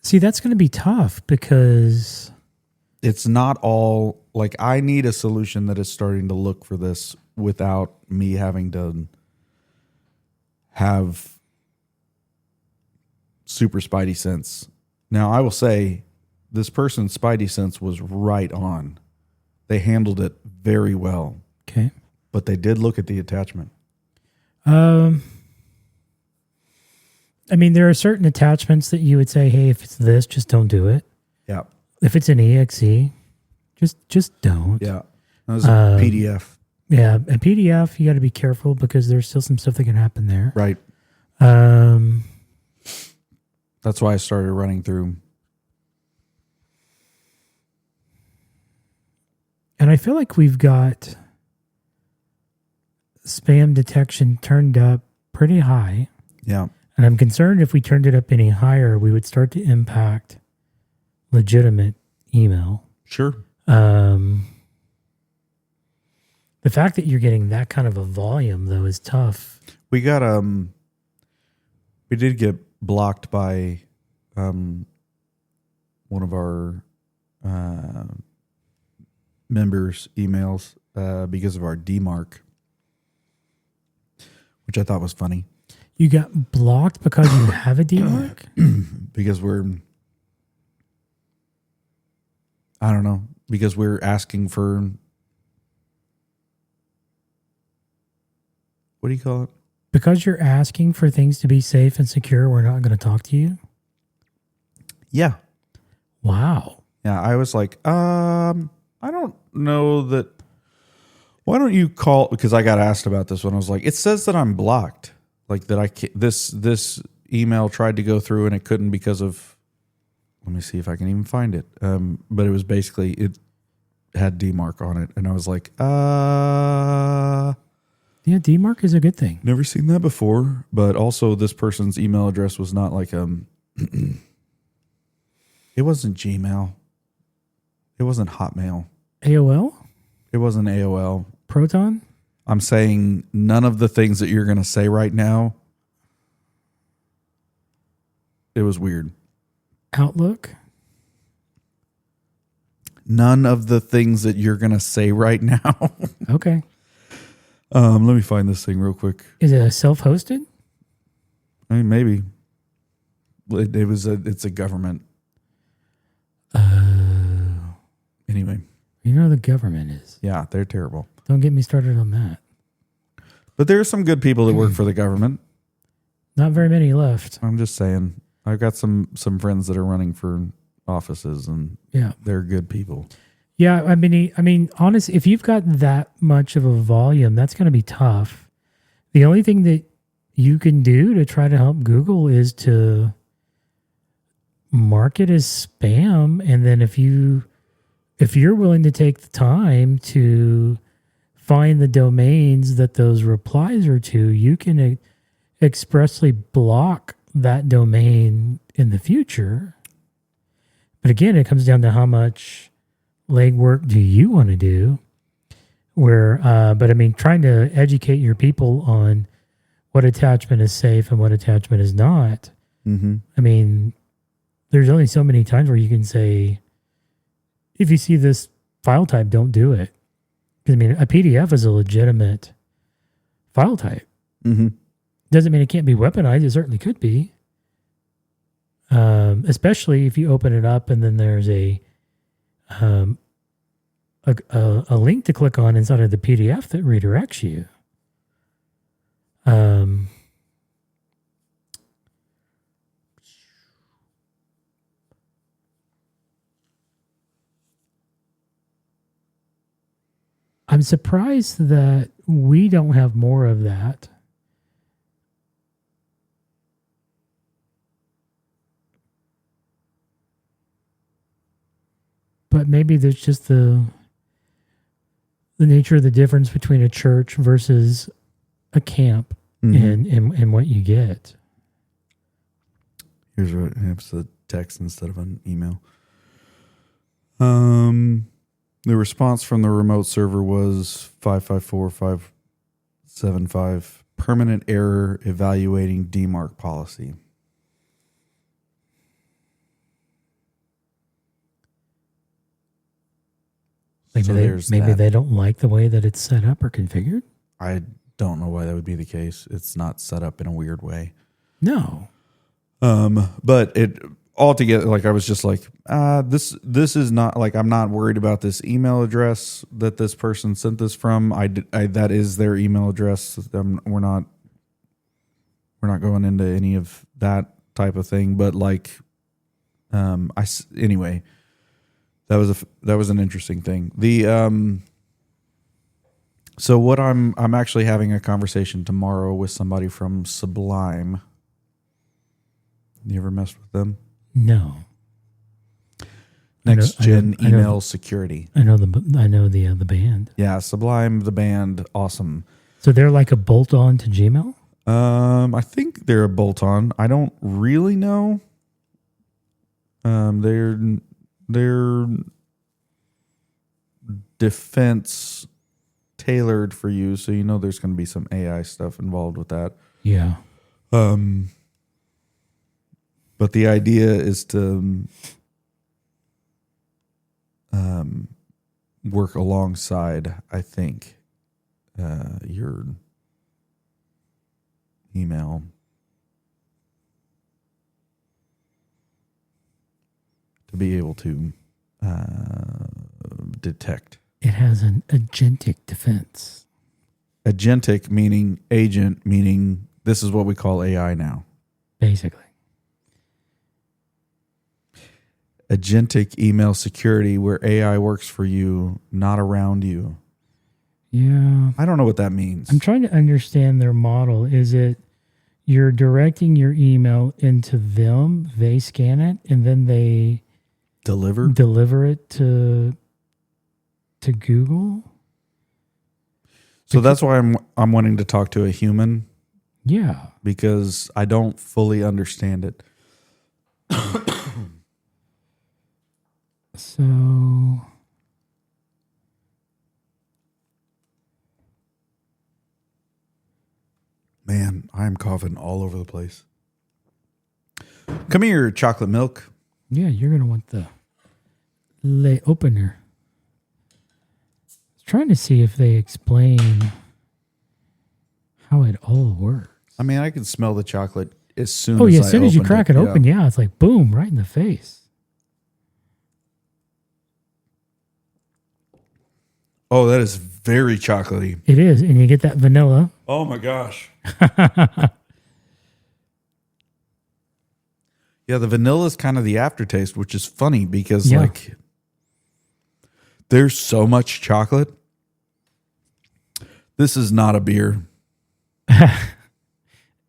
See, that's going to be tough because it's not all like I need a solution that is starting to look for this without me having to have super spidey sense. Now, I will say this person's spidey sense was right on. They handled it very well. Okay. But they did look at the attachment. I mean, there are certain attachments that you would say, hey, if it's this, just don't do it. Yeah. If it's an EXE, just don't. Yeah. That was a PDF. Yeah. A PDF, you got to be careful because there's still some stuff that can happen there. Right. That's why I started running through. And I feel like we've got spam detection turned up pretty high. Yeah. And I'm concerned if we turned it up any higher, we would start to impact legitimate email. Sure. The fact that you're getting that kind of a volume, though, is tough. We got we did get blocked by one of our members' emails because of our DMARC, which I thought was funny. You got blocked because you have a DMARC? Because because we're asking for, what do you call it? Because you're asking for things to be safe and secure, we're not going to talk to you? Yeah. Wow. Yeah, I was like, I don't know that. Why don't you call? Because I got asked about this one. I was like, it says that I'm blocked. Like that I can't, this email tried to go through and it couldn't because of. Let me see if I can even find it. But it was basically it had DMARC on it, and I was like, Yeah, DMARC is a good thing. Never seen that before, but also this person's email address was not like it wasn't Gmail. It wasn't Hotmail. AOL? It wasn't AOL. Proton? I'm saying none of the things that you're going to say right now. It was weird. Outlook? None of the things that you're going to say right now. Okay. Let me find this thing real quick. Is it a self-hosted? I mean, maybe. It's a government. Anyway. You know the government is. Yeah, they're terrible. Don't get me started on that. But there are some good people that work for the government. Not very many left. I'm just saying. I've got some friends that are running for offices, and yeah, they're good people. Yeah, I mean, honestly, if you've got that much of a volume, that's going to be tough. The only thing that you can do to try to help Google is to mark it as spam, and then if you're willing to take the time to find the domains that those replies are to, you can expressly block that domain in the future. But again, it comes down to how much legwork do you want to do? But I mean, trying to educate your people on what attachment is safe and what attachment is not. Mm-hmm. I mean, there's only so many times where you can say, if you see this file type, don't do it. Because I mean, a PDF is a legitimate file type. Mm-hmm. Doesn't mean it can't be weaponized. It certainly could be. Especially if you open it up and then there's a link to click on inside of the PDF that redirects you. I'm surprised that we don't have more of that. But maybe there's just the nature of the difference between a church versus a camp and what you get. Here's what it's a text instead of an email. The response from the remote server was 554575 permanent error evaluating DMARC policy. Maybe they don't like the way that it's set up or configured. I don't know why that would be the case. It's not set up in a weird way. No. But it altogether, like I was just like, this is not like, I'm not worried about this email address that this person sent this from. That is their email address. We're not going into any of that type of thing. But like, anyway. That was an interesting thing. So what I'm actually having a conversation tomorrow with somebody from Sublime. You ever messed with them? No. Next gen email security. I know the band. Yeah, Sublime, the band, awesome. So they're like a bolt on to Gmail? I think they're a bolt on. I don't really know. They're defense tailored for you, so you know there's going to be some AI stuff involved with that. Yeah. But the idea is to work alongside, I think, your email. To be able to detect. It has an agentic defense. Agentic meaning agent, meaning this is what we call AI now. Basically. Agentic email security, where AI works for you, not around you. Yeah. I don't know what that means. I'm trying to understand their model. Is it you're directing your email into them, they scan it, and then they deliver it to Google? So that's why I'm wanting to talk to a human, Yeah. because I don't fully understand it. So man, I'm coughing all over the place. Come here, chocolate milk. yeah, you're gonna want the lay opener. I was trying to see if they explain how it all works. I mean, I can smell the chocolate as soon Oh as yeah, I as soon as you opened crack it open, yeah, it's like boom, right in the face. Oh, that is very chocolatey. It is, and you get that vanilla. Oh my gosh. Yeah, the vanilla is kind of the aftertaste, which is funny because like there's so much chocolate. This is not a beer.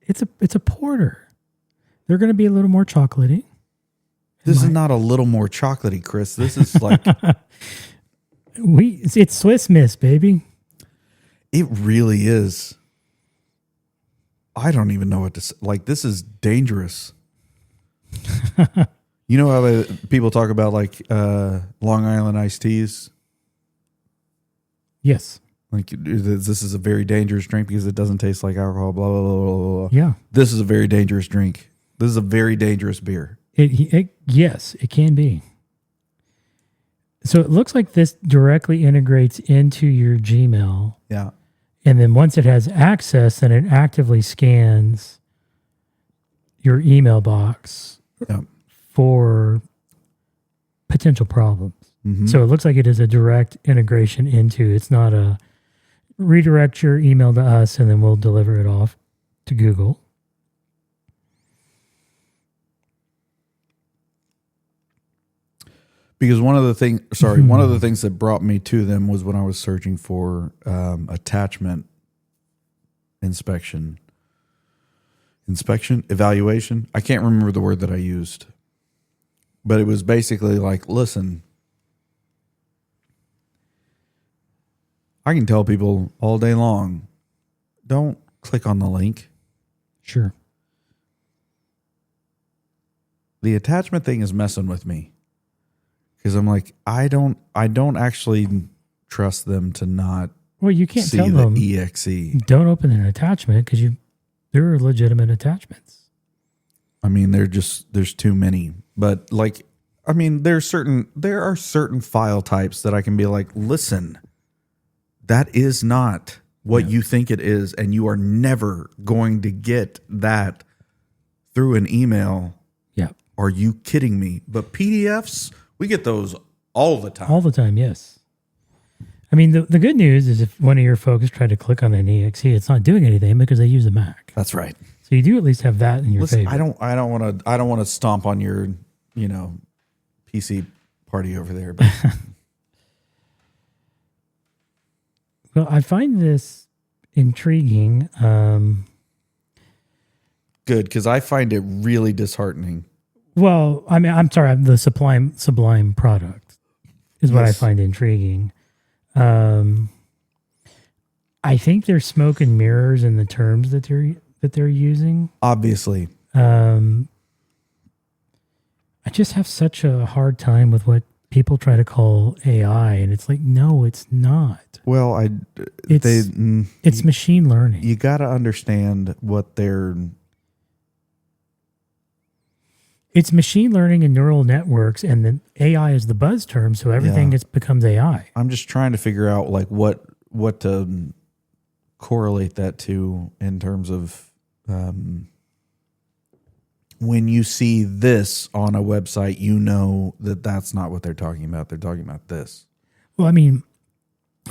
It's a porter. They're going to be a little more chocolatey. This is not a little more chocolatey, Chris. This is like it's Swiss Miss, baby. it really is. I don't even know what to say. Like, this is dangerous. You know how people talk about like Long Island iced teas? Yes. Like, this is a very dangerous drink because it doesn't taste like alcohol, blah, blah, blah, blah, blah. Yeah. This is a very dangerous drink. This is a very dangerous beer. Yes, it can be. So it looks like this directly integrates into your Gmail. Yeah. And then once it has access, then it actively scans your email box for potential problems. Mm-hmm. So it looks like it is a direct integration into, it's not a redirect your email to us and then we'll deliver it off to Google. Because one of the things that brought me to them was when I was searching for attachment evaluation. I can't remember the word that I used, but it was basically like, listen, I can tell people all day long, don't click on the link. Sure. The attachment thing is messing with me. Because I'm like, I don't actually trust them to not. Well, you can't see tell them the exe. Don't open an attachment because there are legitimate attachments. I mean, there's too many. But like, I mean, there are certain file types that I can be like, listen, that is not what you think it is, and you are never going to get that through an email. Yeah. Are you kidding me? But PDFs, we get those all the time. All the time, yes. I mean, the good news is if one of your folks tried to click on an exe, it's not doing anything because they use a Mac. That's right. So you do at least have that in your favor. I don't want to stomp on your, PC party over there. But. Well, I find this intriguing. Good, because I find it really disheartening. Well, I mean, I'm sorry, the Sublime product is what I find intriguing. I think there's smoke and mirrors in the terms that they're using. Obviously. I just have such a hard time with what people try to call AI, and it's like, no, it's not. Well, it's machine learning. You got to understand what they're. It's machine learning and neural networks, and then AI is the buzz term, so everything becomes AI. I'm just trying to figure out like what to correlate that to in terms of when you see this on a website, you know that that's not what they're talking about. They're talking about this. Well, I mean,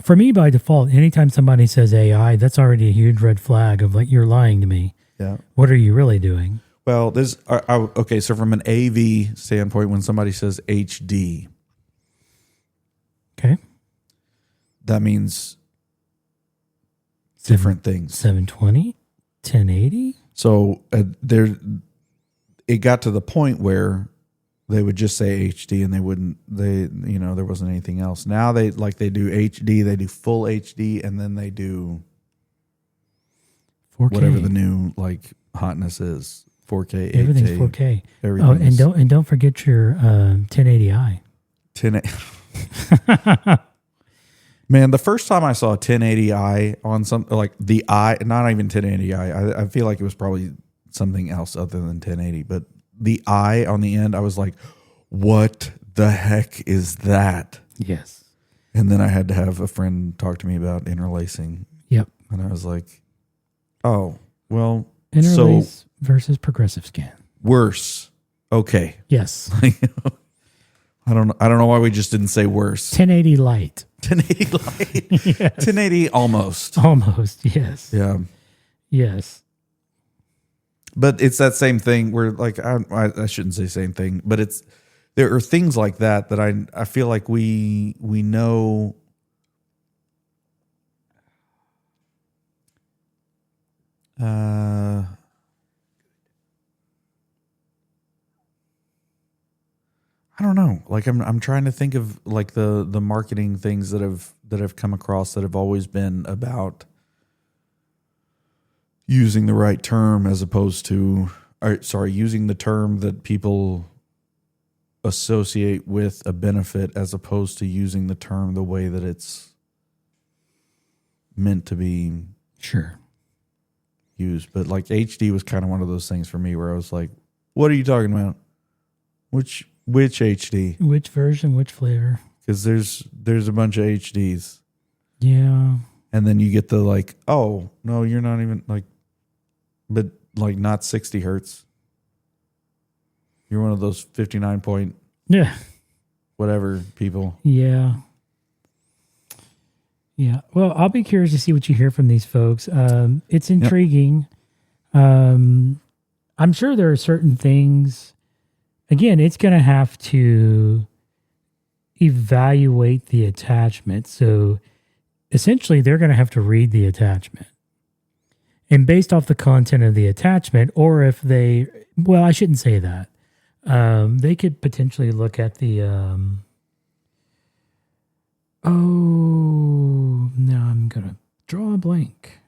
for me, by default, anytime somebody says AI, that's already a huge red flag of like, you're lying to me. Yeah. What are you really doing? Well, okay, so from an AV standpoint, when somebody says HD, okay, that means different things. 720, 1080. So it got to the point where they would just say HD and there wasn't anything else. Now they do HD, they do full HD, and then they do 4K. whatever the new like hotness is. 4K, 8K. Everything's 4K. Everything's, and don't forget your 1080i. 10. Man, the first time I saw a 1080i on something like the I, not even 1080i, I feel like it was probably something else other than 1080, but the I on the end, I was like, what the heck is that? Yes. And then I had to have a friend talk to me about interlacing. Yep. And I was like, oh, well, Interlace versus progressive scan. Worse. Okay. Yes. I don't know why we just didn't say worse. 1080 light. 1080 light. Yes. 1080 almost. Almost, yes. Yeah. Yes. But it's that same thing where, like, I shouldn't say same thing, but there are things like that I feel like we know. I don't know. Like I'm trying to think of like the marketing things that have come across that have always been about using the right term as opposed to, using the term that people associate with a benefit as opposed to using the term the way that it's meant to be used. But like HD was kind of one of those things for me where I was like, what are you talking about? Which HD? Which version, which flavor? Because there's a bunch of HDs. Yeah. And then you get the like, oh, no, you're not even like, but like not 60 hertz. You're one of those 59 point whatever people. Yeah. Yeah. Well, I'll be curious to see what you hear from these folks. It's intriguing. Yep. I'm sure there are certain things. Again, it's going to have to evaluate the attachment. So essentially, they're going to have to read the attachment. And based off the content of the attachment, or if I shouldn't say that. They could potentially look at the, now I'm going to draw a blank.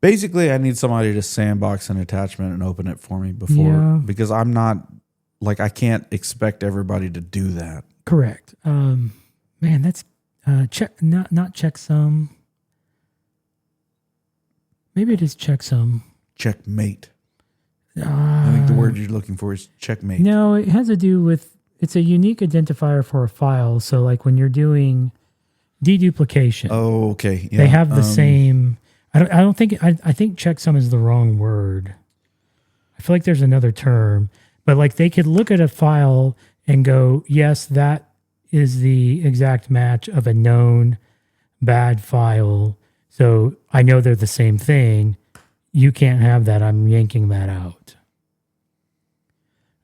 Basically, I need somebody to sandbox an attachment and open it for me before, because I'm not, like, I can't expect everybody to do that. Correct. Man, that's not checksum. Maybe it is checksum. Checkmate. I think the word you're looking for is checkmate. No, it has to do with, it's a unique identifier for a file. So like when you're doing deduplication. Oh, okay. Yeah. They have the same, I think checksum is the wrong word. I feel like there's another term, but like they could look at a file and go, yes, that is the exact match of a known bad file. So I know they're the same thing. You can't have that. I'm yanking that out.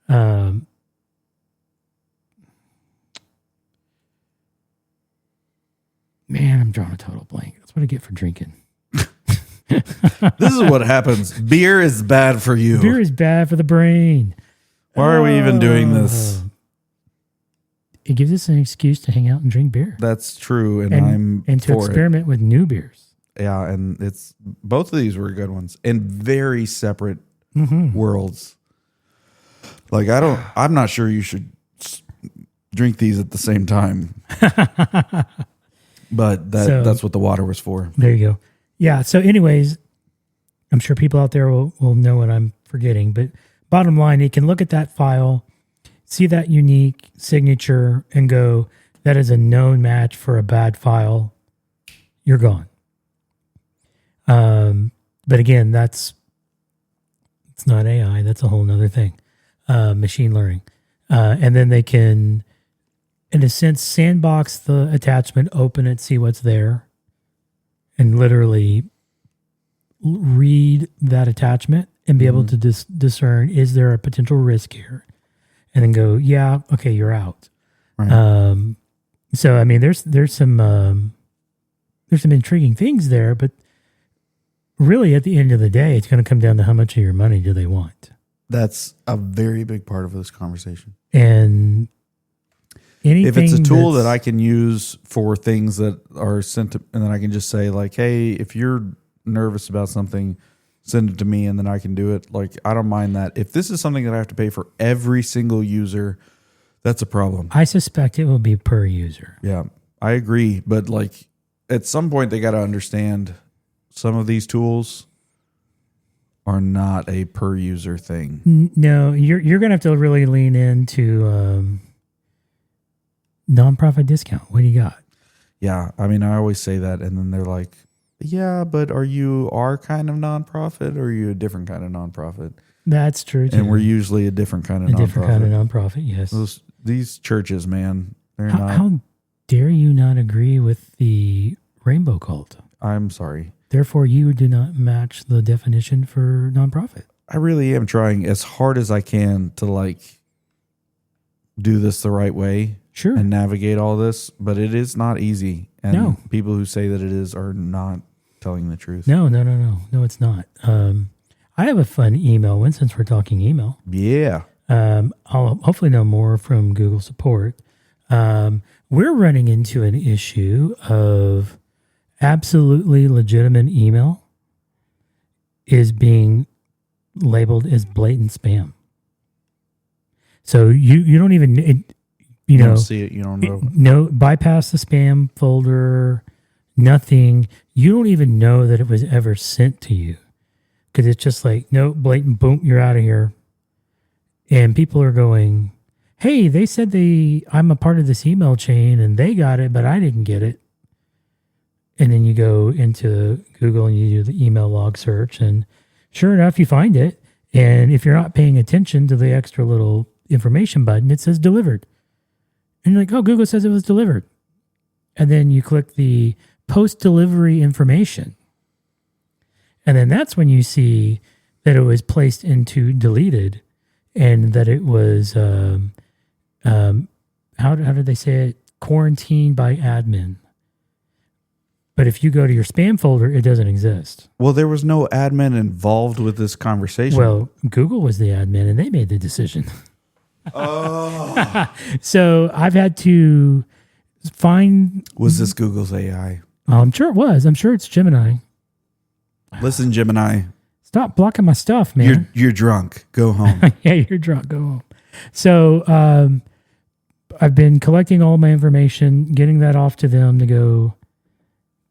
Man, I'm drawing a total blank. That's what I get for drinking. This is what happens. Beer is bad for you. Beer is bad for the brain. Why are we even doing this? It gives us an excuse to hang out and drink beer. That's true, and to experiment with new beers. Yeah, and it's both of these were good ones in very separate worlds. Like I'm not sure you should drink these at the same time. But that's what the water was for. There you go. Yeah. So, anyways, I'm sure people out there will know what I'm forgetting. But bottom line, you can look at that file, see that unique signature, and go, that is a known match for a bad file. You're gone. But again, it's not AI. That's a whole nother thing. Machine learning. And then they can, in a sense, sandbox the attachment, open it, see what's there, and literally read that attachment and be able to discern, is there a potential risk here? And then go, yeah, okay, you're out. Right. So, I mean, there's some intriguing things there, but really, at the end of the day, it's going to come down to how much of your money do they want. That's a very big part of this conversation. And anything if it's a tool that I can use for things that are sent to, and then I can just say like, hey, if you're nervous about something, send it to me and then I can do it. Like, I don't mind that. If this is something that I have to pay for every single user, that's a problem. I suspect it will be per user. Yeah, I agree. But like at some point they got to understand some of these tools are not a per user thing. No, you're going to have to really lean into nonprofit discount. What do you got? Yeah, I mean, I always say that, and then they're like, "Yeah, but are you our kind of nonprofit, or are you a different kind of nonprofit?" That's true too. And we're usually a different kind of nonprofit. Different kind of nonprofit. Yes. These churches, man, they're not. How dare you not agree with the rainbow cult? I'm sorry. Therefore, you do not match the definition for nonprofit. I really am trying as hard as I can to like do this the right way. Sure. And navigate all this, but it is not easy. And no. People who say that it is are not telling the truth. No, it's not. I have a fun email one since we're talking email. Yeah. I'll hopefully know more from Google support. We're running into an issue of absolutely legitimate email is being labeled as blatant spam. So you don't even you know, don't see it, you don't know. No, bypass the spam folder, nothing. You don't even know that it was ever sent to you because it's just like, no, blatant, boom, you're out of here. And people are going, hey, they said I'm a part of this email chain and they got it, but I didn't get it. And then you go into Google and you do the email log search and sure enough, you find it. And if you're not paying attention to the extra little information button, it says delivered. And you're like, oh, Google says it was delivered. And then you click the post-delivery information. And then that's when you see that it was placed into deleted and that it was, how did they say it? Quarantined by admin. But if you go to your spam folder, it doesn't exist. Well, there was no admin involved with this conversation. Well, Google was the admin and they made the decision. Oh. So I've had to find. Was this Google's AI? I'm sure it was. I'm sure it's Gemini. Listen, Gemini. Stop blocking my stuff, man. You're drunk. Go home. Yeah, you're drunk. Go home. So I've been collecting all my information, getting that off to them to go,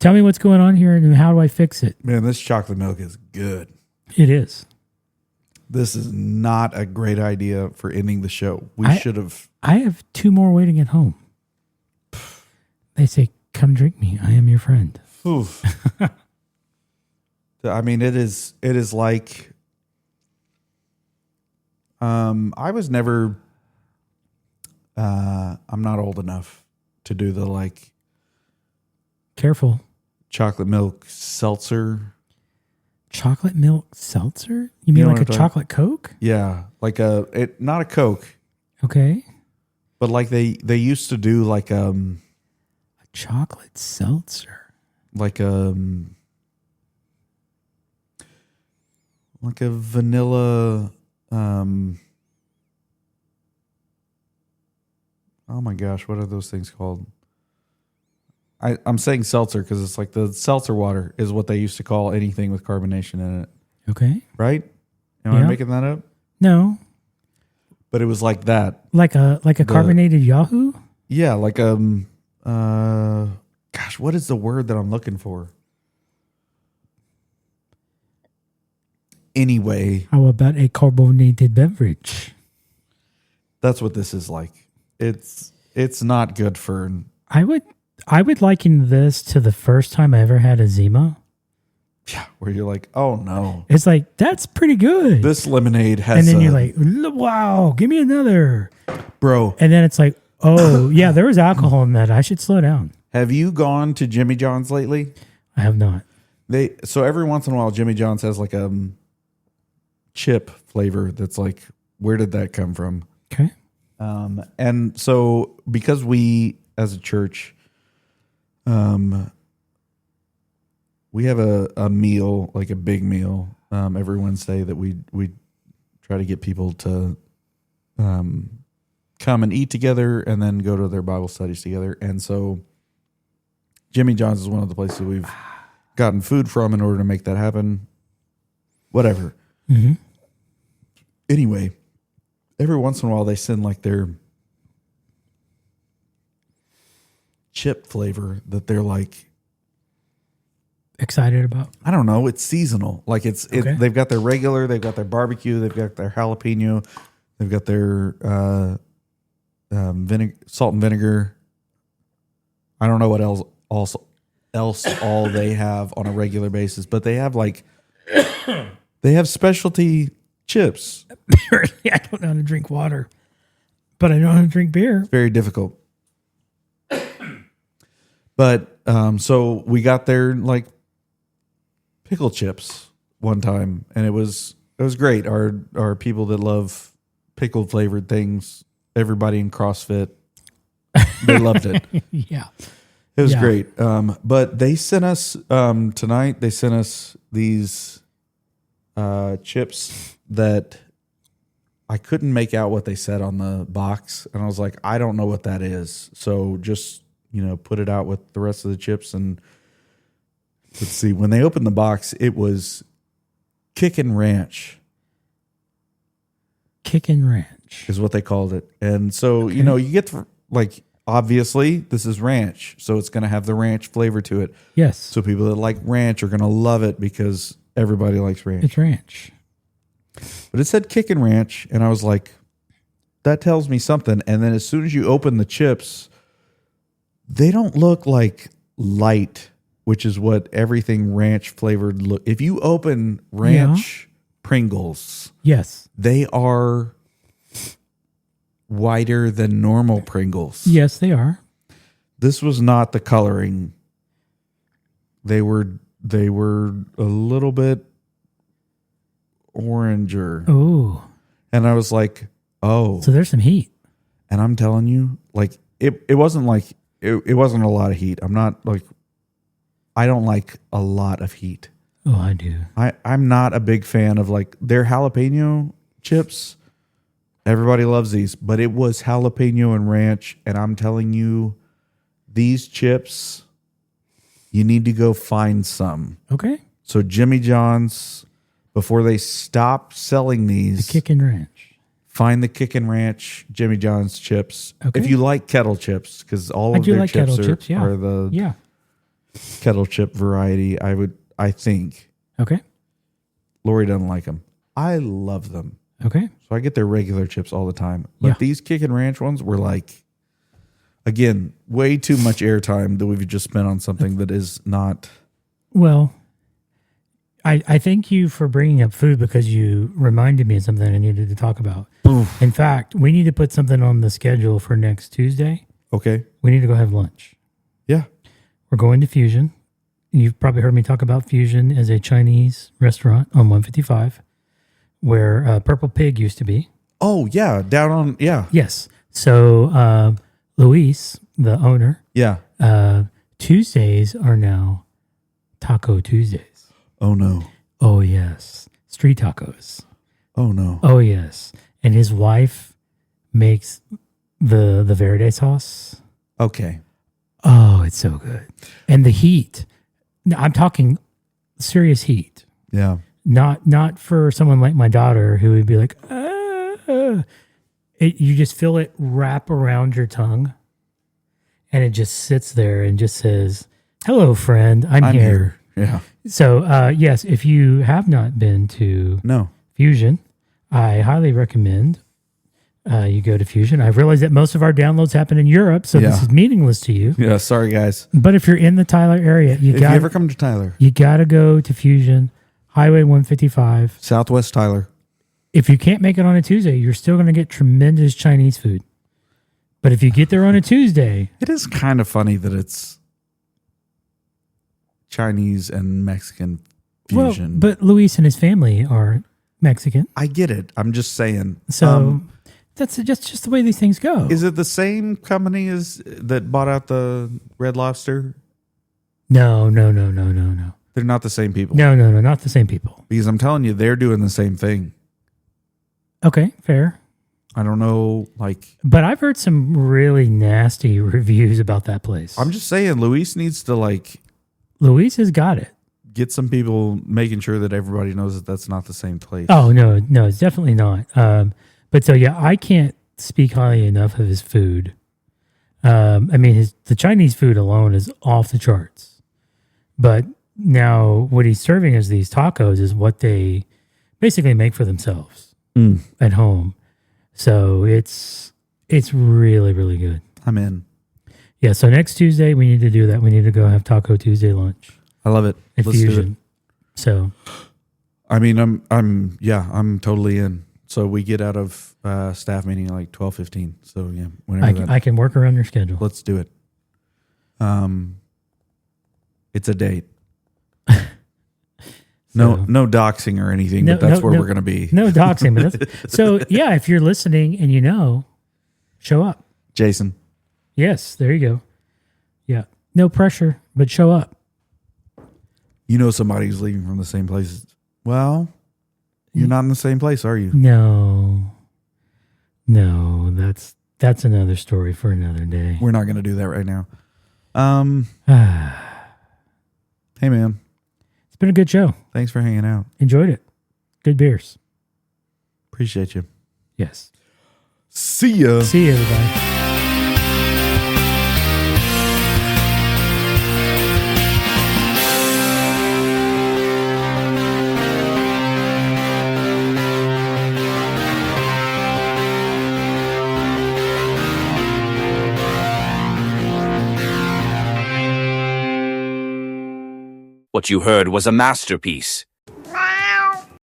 tell me what's going on here and how do I fix it? Man, this chocolate milk is good. It is. This is not a great idea for ending the show. We should have. I have 2 more waiting at home. They say, come drink me. I am your friend. Oof. I mean, it is like, I was never, I'm not old enough to do the like. Careful. Chocolate milk seltzer. Chocolate milk seltzer? You mean like a chocolate Coke? Yeah, like not a Coke. Okay. But like they used to do like a chocolate seltzer. Like a vanilla oh my gosh, what are those things called? I'm saying seltzer because it's like the seltzer water is what they used to call anything with carbonation in it. Okay. Right? Am I making that up? No. But it was like that. Like a carbonated Yahoo? Yeah, like gosh, what is the word that I'm looking for? Anyway. How about a carbonated beverage? That's what this is like. It's not good for. I would liken this to the first time I ever had a Zima. Yeah, where you're like, oh no. It's like, that's pretty good. This lemonade has. And then you're like, wow, give me another. Bro. And then it's like, oh, yeah, there was alcohol in that. I should slow down. Have you gone to Jimmy John's lately? I have not. So every once in a while, Jimmy John's has like a chip flavor that's like, where did that come from? Okay. And so because we, as a church, we we have a meal, like a big meal, every Wednesday that we try to get people to come and eat together and then go to their Bible studies together. And so Jimmy John's is one of the places we've gotten food from in order to make that happen. Whatever. Mm-hmm. Anyway, every once in a while they send like their chip flavor that they're like excited about. I don't know. It's seasonal. Like Okay. they've got their regular, they've got their barbecue, they've got their jalapeno, they've got their salt and vinegar. I don't know what else all they have on a regular basis, but they have like they have specialty chips. Apparently, I don't know how to drink water, but I know how to drink beer. It's very difficult. But so we got their like pickle chips one time, and it was great. Our people that love pickled flavored things, everybody in CrossFit, they loved it. Yeah. It was Yeah. great. But they sent us tonight. They sent us these chips that I couldn't make out what they said on the box, and I was like, I don't know what that is. So just put it out with the rest of the chips, and let's see. When they opened the box, it was Kickin' Ranch. Kickin' Ranch is what they called it. And so, you get to, like, obviously this is ranch, so it's going to have the ranch flavor to it. Yes. So people that like ranch are going to love it because everybody likes ranch. It's ranch. But it said Kickin' Ranch, and I was like, that tells me something. And then as soon as you open the chips, they don't look like light, which is what everything ranch flavored look. If you open ranch Pringles, Yes. they are whiter than normal Pringles. Yes, they are. This was not the coloring. They were a little bit oranger. Oh. And I was like, oh. So there's some heat. And I'm telling you, like, it wasn't like it wasn't a lot of heat. I'm not like, I don't like a lot of heat. Oh, I do. I'm not a big fan of like their jalapeno chips. Everybody loves these, but it was jalapeno and ranch. And I'm telling you, these chips, you need to go find some. Okay. So Jimmy John's, before they stop selling these, The Kickin' Ranch. find the Kickin' Ranch Jimmy John's chips. Okay. If you like kettle chips, because all I of do their like chips kettle chips, yeah. are the Yeah. kettle chip variety. I think. Okay. Lori doesn't like them. I love them. Okay. So I get their regular chips all the time. But Yeah. these Kickin' Ranch ones were like, again, way too much airtime that we've just spent on something that is not. Well, I thank you for bringing up food because you reminded me of something I needed to talk about. Oof. In fact, we need to put something on the schedule for next Tuesday. Okay. We need to go have lunch. Yeah. We're going to Fusion. You've probably heard me talk about Fusion as a Chinese restaurant on 155 where Purple Pig used to be. Oh, yeah. Down on, yeah. Yes. So Luis, the owner, Tuesdays are now Taco Tuesdays. Oh, no. Oh, yes. Street tacos. Oh, no. Oh, yes. And his wife makes the verde sauce. Okay. Oh, it's so good. And the heat. No, I'm talking serious heat. Yeah. Not for someone like my daughter who would be like, you just feel it wrap around your tongue and it just sits there and just says, hello, friend, I'm here. Yeah. So, yes, if you have not been to Fusion, I highly recommend you go to Fusion. I've realized that most of our downloads happen in Europe, so this is meaningless to you. Yeah, sorry, guys. But if you're in the Tyler area, if you ever come to Tyler, you got to go to Fusion, Highway 155. Southwest Tyler. If you can't make it on a Tuesday, you're still going to get tremendous Chinese food. But if you get there on a Tuesday... It is kind of funny that it's Chinese and Mexican fusion. Well, but Luis and his family are Mexican. I get it. I'm just saying. So that's just the way these things go. Is it the same company as that bought out the Red Lobster? No. They're not the same people. No, not the same people. Because I'm telling you, they're doing the same thing. Okay, fair. I don't know, like... But I've heard some really nasty reviews about that place. I'm just saying, Luis needs to, like... Luis has got it. Get some people making sure that everybody knows that that's not the same place. Oh, no, it's definitely not. But so, yeah, I can't speak highly enough of his food. I mean, the Chinese food alone is off the charts. But now what he's serving as these tacos is what they basically make for themselves at home. So it's really, really good. I'm in. Yeah, so next Tuesday we need to do that. We need to go have Taco Tuesday lunch. I love it. At Let's Fusion. do it. So, I mean, I'm totally in. So we get out of staff meeting like 12:15. So yeah, whenever I can work around your schedule. Let's do it. It's a date. No doxing or anything, but that's where we're going to be. No doxing. But that's, so yeah, if you're listening and show up. Jason. Yes, there you go. Yeah, no pressure, but show up. You know somebody who's leaving from the same place. Well, you're not in the same place, are you? No, that's another story for another day. We're not going to do that right now. Hey, man. It's been a good show. Thanks for hanging out. Enjoyed it. Good beers. Appreciate you. Yes. See ya. See you, everybody. What you heard was a masterpiece,